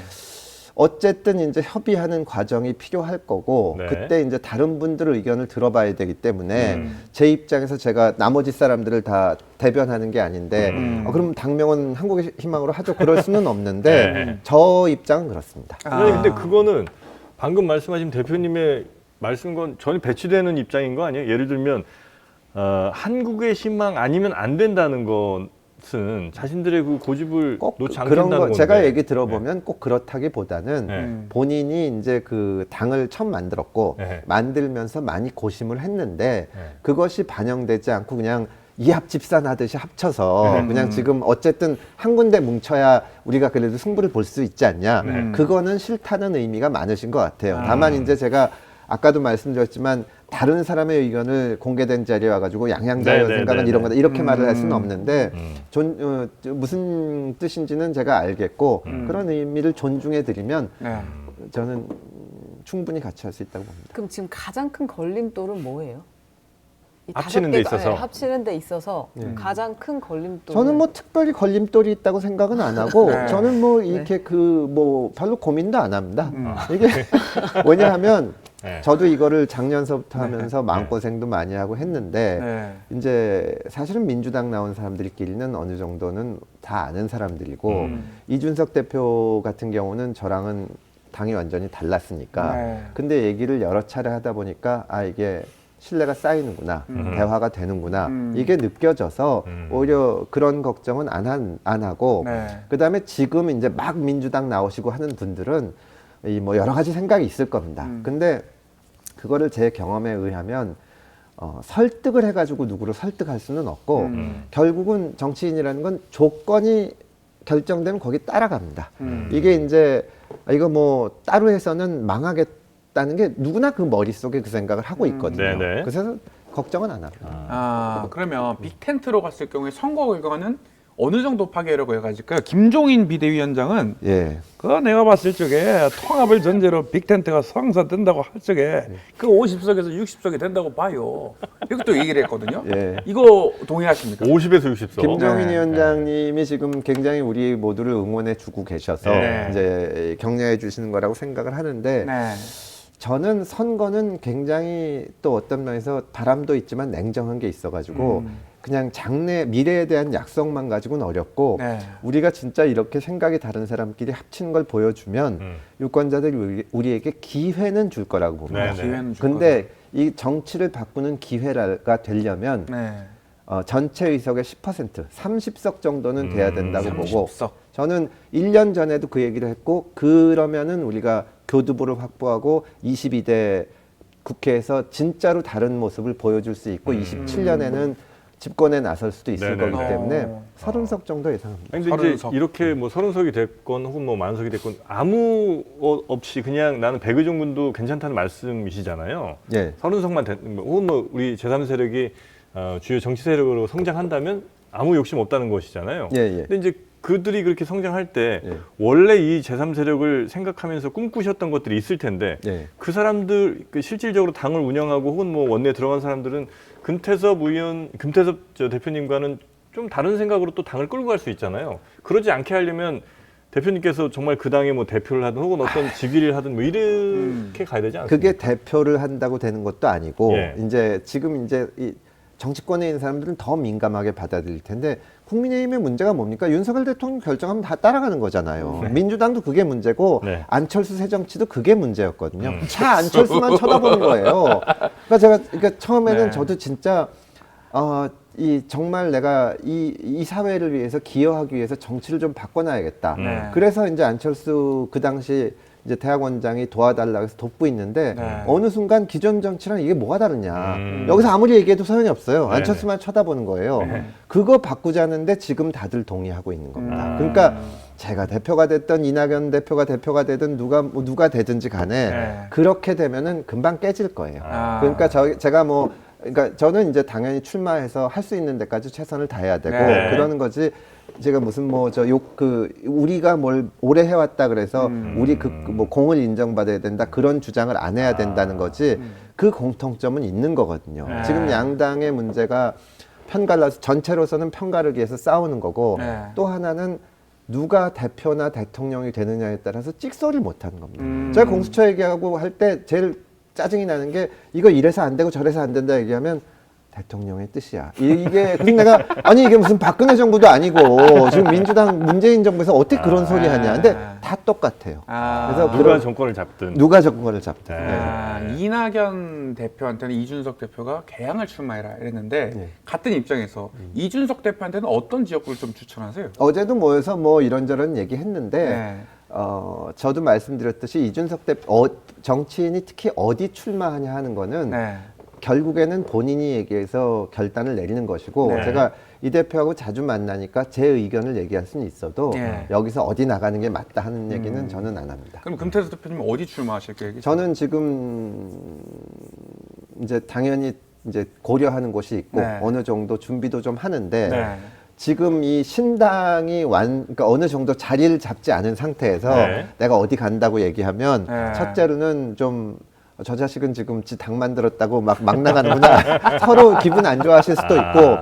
어쨌든 이제 협의하는 과정이 필요할 거고 네. 그때 이제 다른 분들의 의견을 들어봐야 되기 때문에 제 입장에서 제가 나머지 사람들을 다 대변하는 게 아닌데 그럼 당명은 한국의 희망으로 하죠. 그럴 수는 없는데 네. 저 입장은 그렇습니다. 근데 그거는 방금 말씀하신 대표님의 말씀과 전혀 배치되는 입장인 거 아니에요? 예를 들면 한국의 희망 아니면 안 된다는 것은 자신들의 그 고집을 꼭 놓지 그런 않겠다는 거 건데. 제가 얘기 들어보면 꼭 그렇다기보다는 네. 본인이 이제 그 당을 처음 만들었고 네. 만들면서 많이 고심을 했는데 네. 그것이 반영되지 않고 그냥 이합집산하듯이 합쳐서 그냥 지금 어쨌든 한 군데 뭉쳐야 우리가 그래도 승부를 볼 수 있지 않냐. 그거는 싫다는 의미가 많으신 것 같아요. 다만 이제 제가 아까도 말씀드렸지만 다른 사람의 의견을 공개된 자리에 와가지고 양양자의 생각은 이런 거다 이렇게 말을 할 수는 없는데 무슨 뜻인지는 제가 알겠고 그런 의미를 존중해 드리면 네. 저는 충분히 같이 할 수 있다고 봅니다. 그럼 지금 가장 큰 걸림돌은 뭐예요? 이 합치는 다섯 데 개가, 있어서. 합치는 데 있어서 가장 큰 걸림돌. 저는 특별히 걸림돌이 있다고 생각은 안 하고 네. 저는 이렇게 별로 고민도 안 합니다. 이게 왜냐하면 네. 저도 이거를 작년서부터 하면서 마음고생도 많이 하고 했는데 네. 이제 사실은 민주당 나온 사람들끼리는 어느 정도는 다 아는 사람들이고 이준석 대표 같은 경우는 저랑은 당이 완전히 달랐으니까 네. 근데 얘기를 여러 차례 하다 보니까 이게 신뢰가 쌓이는구나 대화가 되는구나 이게 느껴져서 오히려 그런 걱정은 안 하고 네. 그다음에 지금 이제 막 민주당 나오시고 하는 분들은 여러 가지 생각이 있을 겁니다. 근데 그거를 제 경험에 의하면 설득을 해가지고 누구를 설득할 수는 없고 결국은 정치인이라는 건 조건이 결정되면 거기 따라갑니다. 이게 이제 이거 따로 해서는 망하겠다는 게 누구나 그 머릿속에 그 생각을 하고 있거든요. 네네. 그래서 걱정은 안 합니다. 그러면 빅텐트로 갔을 경우에 선거 결과는 어느 정도 파괴라고 해가지고 김종인 비대위원장은 예. 그거 내가 봤을 적에 통합을 전제로 빅텐트가 성사된다고 할 적에 그 50석에서 60석이 된다고 봐요. 이것도 얘기를 했거든요. 예. 이거 동의하십니까? 50에서 60석. 김정인 네. 위원장님이 지금 굉장히 우리 모두를 응원해 주고 계셔서 네. 이제 격려해 주시는 거라고 생각을 하는데 네. 저는 선거는 굉장히 또 어떤 면에서 바람도 있지만 냉정한 게 있어가지고 그냥 장래 미래에 대한 약속만 가지고는 어렵고 네. 우리가 진짜 이렇게 생각이 다른 사람끼리 합치는 걸 보여주면 유권자들이 우리에게 기회는 줄 거라고 봅니다. 네, 네. 기회는 줄 근데 이 정치를 바꾸는 기회가 되려면 네. 전체 의석의 10%, 30석 정도는 돼야 된다고 보고 30석. 저는 1년 전에도 그 얘기를 했고 그러면은 우리가 교두보를 확보하고 22대 국회에서 진짜로 다른 모습을 보여줄 수 있고 27년에는 집권에 나설 수도 있을 네네. 거기 때문에 어. 30석 정도 예상합니다. 아니, 근데 이제 30석. 이렇게 뭐 30석이 됐건 혹은 뭐 40석이 됐건 아무 없이 그냥 나는 백의종 군도 괜찮다는 말씀이시잖아요. 예. 30석만 혹은 뭐 우리 제3세력이 주요 정치 세력으로 성장한다면 아무 욕심 없다는 것이잖아요. 예, 예. 근데 이제 그들이 그렇게 성장할 때 예. 원래 이 제3세력을 생각하면서 꿈꾸셨던 것들이 있을 텐데 예. 그 사람들 실질적으로 당을 운영하고 혹은 뭐 원내에 들어간 사람들은 금태섭 저 대표님과는 좀 다른 생각으로 또 당을 끌고 갈 수 있잖아요. 그러지 않게 하려면 대표님께서 정말 그 당의 뭐 대표를 하든 혹은 어떤 직위를 하든 뭐 이렇게 가야 되지 않습니까? 그게 대표를 한다고 되는 것도 아니고 예. 이제 지금 이제 이 정치권에 있는 사람들은 더 민감하게 받아들일 텐데 국민의힘의 문제가 뭡니까? 윤석열 대통령 결정하면 다 따라가는 거잖아요. 민주당도 그게 문제고 네. 안철수 새정치도 그게 문제였거든요. 다 안철수만 쳐다보는 거예요. 그러니까 처음에는 네. 저도 진짜 이 정말 내가 이 사회를 위해서 기여하기 위해서 정치를 좀 바꿔놔야겠다. 네. 그래서 이제 안철수 그 당시 이제 대학원장이 도와달라고 해서 돕고 있는데 네. 어느 순간 기존 정치랑 이게 뭐가 다르냐. 여기서 아무리 얘기해도 소용이 없어요. 네네. 안철수만 쳐다보는 거예요. 그거 바꾸자는데 지금 다들 동의하고 있는 겁니다. 그러니까 제가 대표가 됐던 이낙연 대표가 되든 누가 되든지 간에 네. 그렇게 되면은 금방 깨질 거예요. 아. 그러니까 그러니까 저는 이제 당연히 출마해서 할 수 있는 데까지 최선을 다해야 되고 네. 그러는 거지. 제가 무슨 우리가 뭘 오래 해왔다 그래서 우리 뭐 공을 인정받아야 된다 그런 주장을 안 해야 된다는 거지. 그 공통점은 있는 거거든요. 네. 지금 양당의 문제가 편갈라서 전체로서는 편가르기 위해서 싸우는 거고 네. 또 하나는 누가 대표나 대통령이 되느냐에 따라서 찍소리를 못 하는 겁니다. 제가 공수처 얘기하고 할 때 제일 짜증이 나는 게 이거 이래서 안 되고 저래서 안 된다 얘기하면 대통령의 뜻이야. 이게 그래서 내가 아니 이게 무슨 박근혜 정부도 아니고 지금 민주당 문재인 정부에서 어떻게 그런 소리 하냐. 근데 다 똑같아요. 그래서 누가 정권을 잡든 누가 정권을 잡든. 네. 이낙연 대표한테는 이준석 대표가 개항을 출마해라 이랬는데 네. 같은 입장에서 이준석 대표한테는 어떤 지역구를 좀 추천하세요? 어제도 모여서 뭐 이런저런 얘기했는데 네. 저도 말씀드렸듯이 이준석 대표 정치인이 특히 어디 출마하냐 하는 거는 네. 결국에는 본인이 얘기해서 결단을 내리는 것이고 네. 제가 이 대표하고 자주 만나니까 제 의견을 얘기할 수는 있어도 네. 여기서 어디 나가는 게 맞다 하는 얘기는 저는 안 합니다. 그럼 금태섭 대표님 어디 출마하실 계획이세요? 저는 지금 이제 당연히 이제 고려하는 곳이 있고 네. 어느 정도 준비도 좀 하는데 네. 지금 이 신당이 그러니까 어느 정도 자리를 잡지 않은 상태에서 네. 내가 어디 간다고 얘기하면 네. 첫째로는 좀 저 자식은 지금 지 당 만들었다고 막 나가는구나. 서로 기분 안 좋아하실 수도 있고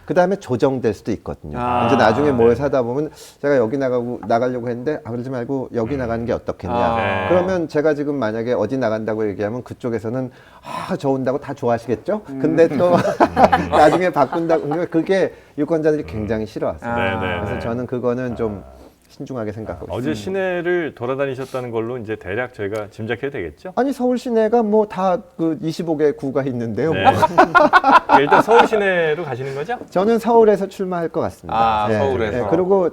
그 다음에 조정될 수도 있거든요. 이제 나중에 모여서 하다 보면 제가 여기 나가려고 했는데 그러지 말고 여기 나가는 게 어떻겠냐. 네. 그러면 제가 지금 만약에 어디 나간다고 얘기하면 그쪽에서는 저 온다고 다 좋아하시겠죠? 근데 또 나중에 바꾼다고 그러니까 그게 유권자들이 굉장히 싫어하세요. 그래서 저는 그거는 좀 신중하게 생각하고 있습니다. 어제 시내를 돌아다니셨다는 걸로 이제 대략 저희가 짐작해도 되겠죠? 아니 서울 시내가 뭐 다 그 25개 구가 있는데요. 네. 일단 서울 시내로 가시는 거죠? 저는 서울에서 출마할 것 같습니다. 서울에서. 그리고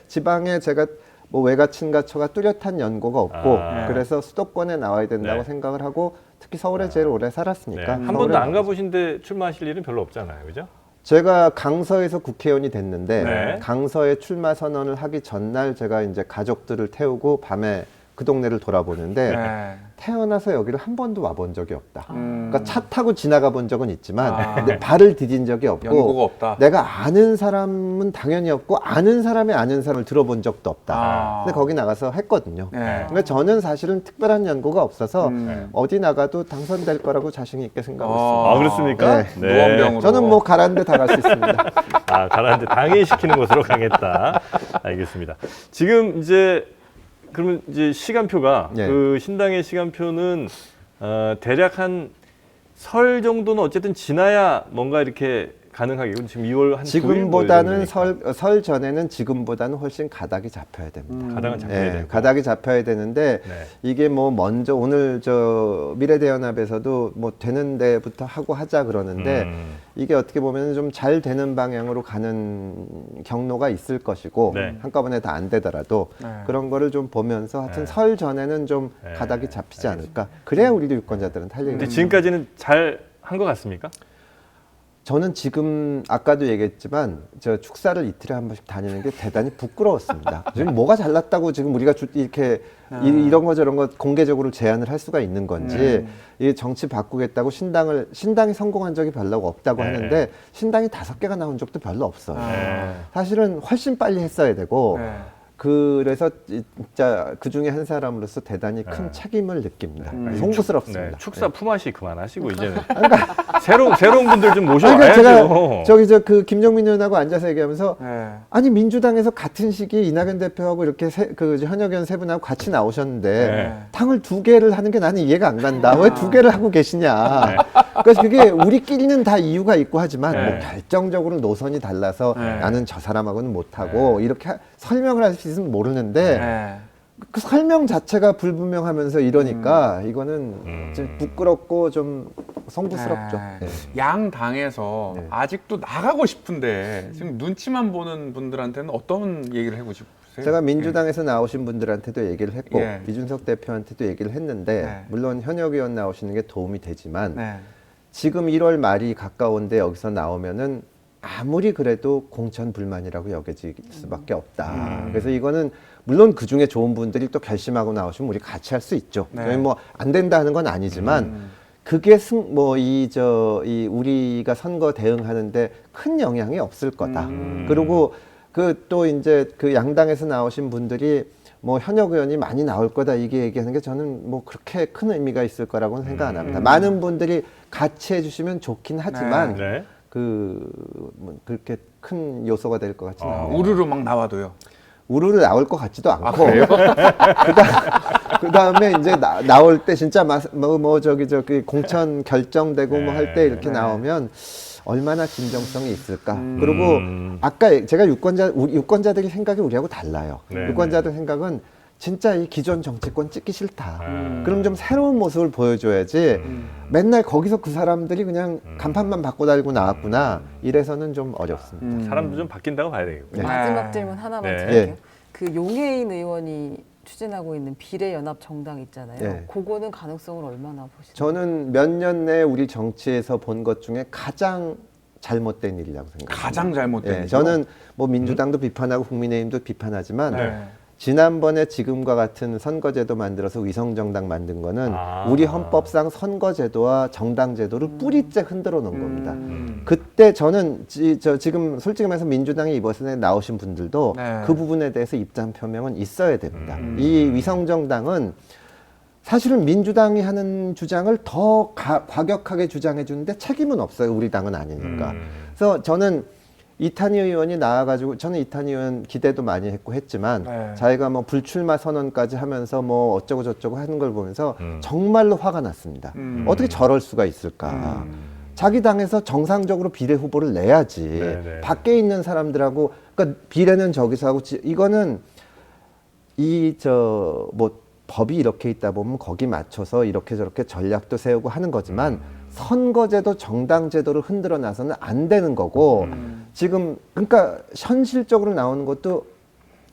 지방에 제가 뭐 외가친가처가 뚜렷한 연고가 없고 그래서 수도권에 나와야 된다고 네. 생각을 하고 특히 서울에 제일 오래 살았으니까 한 번도 안 가보신데 출마하실 일은 별로 없잖아요, 그죠? 제가 강서에서 국회의원이 됐는데 네. 강서에 출마 선언을 하기 전날 제가 이제 가족들을 태우고 밤에 그 동네를 돌아보는데 네. 태어나서 여기를 한 번도 와본 적이 없다. 그러니까 차 타고 지나가 본 적은 있지만 근데 발을 디딘 적이 없고 연고가 없다. 내가 아는 사람은 당연히 없고 아는 사람의 아는 사람을 들어본 적도 없다. 근데 거기 나가서 했거든요. 네. 그러니까 저는 사실은 특별한 연고가 없어서 어디 나가도 당선될 거라고 자신 있게 생각하고 있습니다. 아, 그렇습니까? 네. 무언병으로. 저는 뭐 가라는데 다 갈 수 있습니다. 가라앉아 당연시키는 곳으로 가겠다. 알겠습니다. 지금 이제 그러면 이제 시간표가 예. 그 신당의 시간표는 대략 한 설 정도는 어쨌든 지나야 뭔가 이렇게 가능하겠고 지금 2월 한 9일 지금보다는 설 전에는 지금보다는 훨씬 가닥이 잡혀야 됩니다. 가닥은 잡혀야 예, 되고. 가닥이 잡혀야 되는데 네. 이게 뭐 먼저 오늘 저 미래대연합에서도 뭐 되는 데부터 하고 하자 그러는데 이게 어떻게 보면 좀 잘 되는 방향으로 가는 경로가 있을 것이고 네. 한꺼번에 다 안 되더라도 네. 그런 거를 좀 보면서 하여튼 네. 설 전에는 좀 네. 가닥이 잡히지 않을까. 그래야 우리도 유권자들은 근데 탄력이. 지금까지는 잘 한 것 같습니까? 저는 지금 아까도 얘기했지만 저 축사를 이틀에 한 번씩 다니는 게 대단히 부끄러웠습니다. 지금 뭐가 잘났다고 지금 우리가 이렇게 이런 거 저런 거 공개적으로 제안을 할 수가 있는 건지 이 정치 바꾸겠다고 신당이 성공한 적이 별로 없다고 네. 하는데 신당이 5개가 나온 적도 별로 없어요. 네. 사실은 훨씬 빨리 했어야 되고 네. 그래서 진짜 그 중에 한 사람으로서 대단히 큰 네. 책임을 느낍니다. 네, 송구스럽습니다. 축사 품앗이 그만하시고 이제는 새로운 분들 좀 모셔와야죠. 그러니까 제가 저기 그 김정민 의원하고 앉아서 얘기하면서 네. 아니 민주당에서 같은 시기에 이낙연 대표하고 이렇게 그 현역의원 세 분하고 같이 나오셨는데 네. 당을 2개를 하는 게 나는 이해가 안 간다. 왜 2개를 하고 계시냐. 그래서 그게 우리끼리는 다 이유가 있고 하지만 네. 뭐 결정적으로 노선이 달라서 네. 나는 저 사람하고는 못하고 이렇게 설명을 할 수 있으면 모르는데 네. 그 설명 자체가 불분명하면서 이러니까 이거는 좀 부끄럽고 좀 송구스럽죠. 네. 네. 양 당에서 네. 아직도 나가고 싶은데 지금 눈치만 보는 분들한테는 어떤 얘기를 해보고 싶으세요? 제가 민주당에서 나오신 분들한테도 얘기를 했고 예. 이준석 대표한테도 얘기를 했는데 네. 물론 현역 의원 나오시는 게 도움이 되지만 네. 지금 1월 말이 가까운데 여기서 나오면은 아무리 그래도 공천 불만이라고 여겨질 수밖에 없다. 그래서 이거는 물론 그 중에 좋은 분들이 또 결심하고 나오시면 우리 같이 할 수 있죠. 네. 저희 뭐 안 된다는 건 아니지만 그게 이 우리가 선거 대응하는데 큰 영향이 없을 거다. 그리고 그 또 이제 그 양당에서 나오신 분들이 뭐 현역 의원이 많이 나올 거다 이게 얘기하는 게 저는 뭐 그렇게 큰 의미가 있을 거라고는 생각 안 합니다. 많은 분들이 같이 해주시면 좋긴 하지만 네. 뭐 그렇게 큰 요소가 될 것 같지는 않아요. 우르르 막 나와도요. 우르르 나올 것 같지도 않고 그래요? 그다음에 이제 나올 때 진짜 저기 공천 결정되고 뭐 할 때 이렇게 네. 나오면 얼마나 진정성이 있을까. 그리고 아까 제가 유권자들이 생각이 우리하고 달라요. 네, 유권자들 생각은 진짜 이 기존 정치권 찍기 싫다. 그럼 좀 새로운 모습을 보여줘야지 맨날 거기서 그 사람들이 그냥 간판만 받고 달고 나왔구나. 이래서는 좀 어렵습니다. 사람도 좀 바뀐다고 봐야 되겠고요. 마지막 네. 질문 하나만 네. 드릴게요. 예. 그 용해인 의원이 추진하고 있는 비례연합 정당 있잖아요. 예. 그거는 가능성을 얼마나 보시나요? 저는 몇 년 내에 우리 정치에서 본 것 중에 가장 잘못된 일이라고 생각합니다. 가장 잘못된 예, 일이요? 저는 뭐 민주당도 비판하고 국민의힘도 비판하지만 네. 지난번에 지금과 같은 선거제도 만들어서 위성정당 만든 거는 우리 헌법상 선거제도와 정당제도를 뿌리째 흔들어 놓은 겁니다. 그때 저는 지금 솔직히 말해서 민주당이 이번에 나오신 분들도 네. 그 부분에 대해서 입장 표명은 있어야 됩니다. 이 위성정당은 사실은 민주당이 하는 주장을 더 과격하게 주장해 주는데 책임은 없어요. 우리 당은 아니니까. 그래서 저는 이탄희 의원이 나와가지고 저는 이탄희 의원 기대도 많이 했고 했지만 네. 자기가 뭐 불출마 선언까지 하면서 뭐 어쩌고 저쩌고 하는 걸 보면서 정말로 화가 났습니다. 어떻게 저럴 수가 있을까? 자기 당에서 정상적으로 비례 후보를 내야지. 네. 밖에 있는 사람들하고 그러니까 비례는 저기서 하고 이거는 뭐 법이 이렇게 있다 보면 거기 맞춰서 이렇게 저렇게 전략도 세우고 하는 거지만 선거제도 정당제도를 흔들어 놔서는 안 되는 거고 지금 그러니까 현실적으로 나오는 것도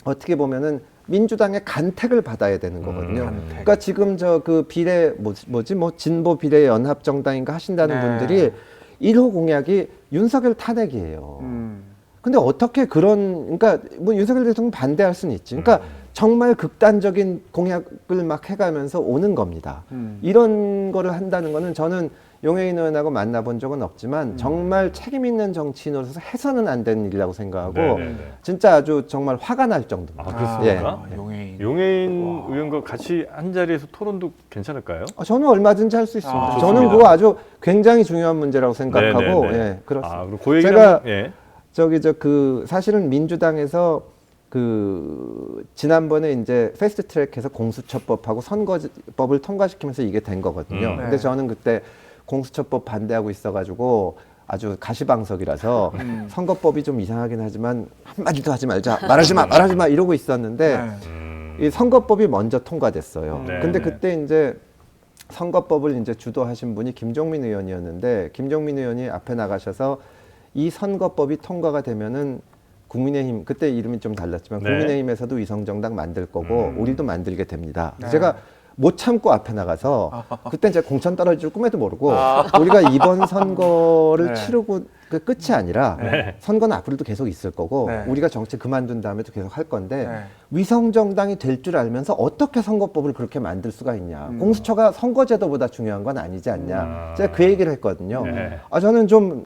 어떻게 보면은 민주당의 간택을 받아야 되는 거거든요. 그러니까 지금 저 그 비례 뭐지 진보 비례 연합 정당인가 하신다는 네. 분들이 1호 공약이 윤석열 탄핵이에요. 근데 어떻게 그러니까 뭐 윤석열 대통령 반대할 수는 있지. 그러니까 정말 극단적인 공약을 막 해가면서 오는 겁니다. 이런 거를 한다는 거는 저는 용해인 의원하고 만나본 적은 없지만 정말 책임 있는 정치인으로서 해서는 안 되는 일이라고 생각하고 네네네. 진짜 아주 정말 화가 날 정도입니다. 그렇습니까? 용해인. 용해인 의원과 같이 한 자리에서 토론도 괜찮을까요? 저는 얼마든지 할 수 있습니다. 아, 저는 그거 아주 굉장히 중요한 문제라고 생각하고 네네네. 예, 그렇습니다. 그리고 그 얘기는 제가 예. 사실은 민주당에서 그 지난번에 이제 패스트트랙해서 공수처법하고 선거법을 통과시키면서 이게 된 거거든요. 근데 저는 그때 공수처법 반대하고 있어가지고 아주 가시방석이라서 선거법이 좀 이상하긴 하지만 한마디도 하지 말자, 말하지 마 이러고 있었는데 이 선거법이 먼저 통과됐어요. 네. 근데 그때 이제 선거법을 이제 주도하신 분이 김종민 의원이었는데 김종민 의원이 앞에 나가셔서 이 선거법이 통과가 되면은 국민의힘 그때 이름이 좀 달랐지만 네. 국민의힘에서도 위성정당 만들 거고 우리도 만들게 됩니다. 네. 제가 못 참고 앞에 나가서 그때 이제 공천 떨어질 줄 꿈에도 모르고 우리가 이번 선거를 네. 치르고 그 끝이 아니라 네. 선거는 앞으로도 계속 있을 거고 네. 우리가 정치 그만둔 다음에도 계속 할 건데 네. 위성정당이 될 줄 알면서 어떻게 선거법을 그렇게 만들 수가 있냐. 공수처가 선거제도보다 중요한 건 아니지 않냐. 제가 그 얘기를 했거든요. 네. 저는 좀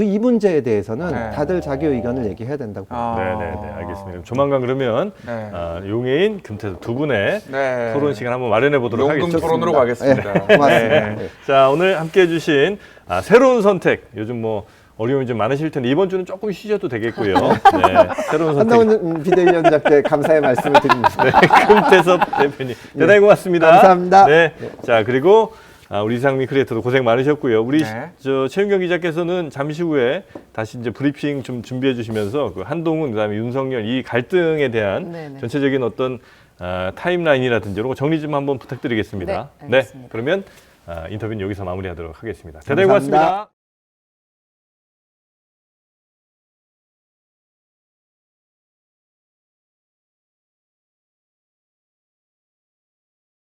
이 문제에 대해서는 네. 다들 자기 의견을 얘기해야 된다고 봅니다. 네네네, 알겠습니다. 조만간 그러면 네. 용해인, 금태섭 두 분의 네. 토론 시간 한번 마련해 보도록 용금 하겠습니다. 토론으로 가겠습니다. 네, 고맙습니다. 네. 자, 오늘 함께 해주신 새로운 선택, 요즘 뭐 어려움이 좀 많으실 텐데 이번 주는 조금 쉬셔도 되겠고요. 네, 새로운 선택. 한동훈 비대위원장께 감사의 말씀을 드립니다. 네, 금태섭 대표님 대단히 고맙습니다. 감사합니다. 네, 자 그리고 우리 이상민 크리에이터도 고생 많으셨고요. 우리 네. 최윤경 기자께서는 잠시 후에 다시 이제 브리핑 좀 준비해 주시면서 그 한동훈 그다음에 윤석열 이 갈등에 대한 네네. 전체적인 어떤 타임라인이라든지 이런 거 정리 좀 한번 부탁드리겠습니다. 네, 알겠습니다. 그러면 인터뷰는 여기서 마무리하도록 하겠습니다. 대단히 감사합니다. 고맙습니다.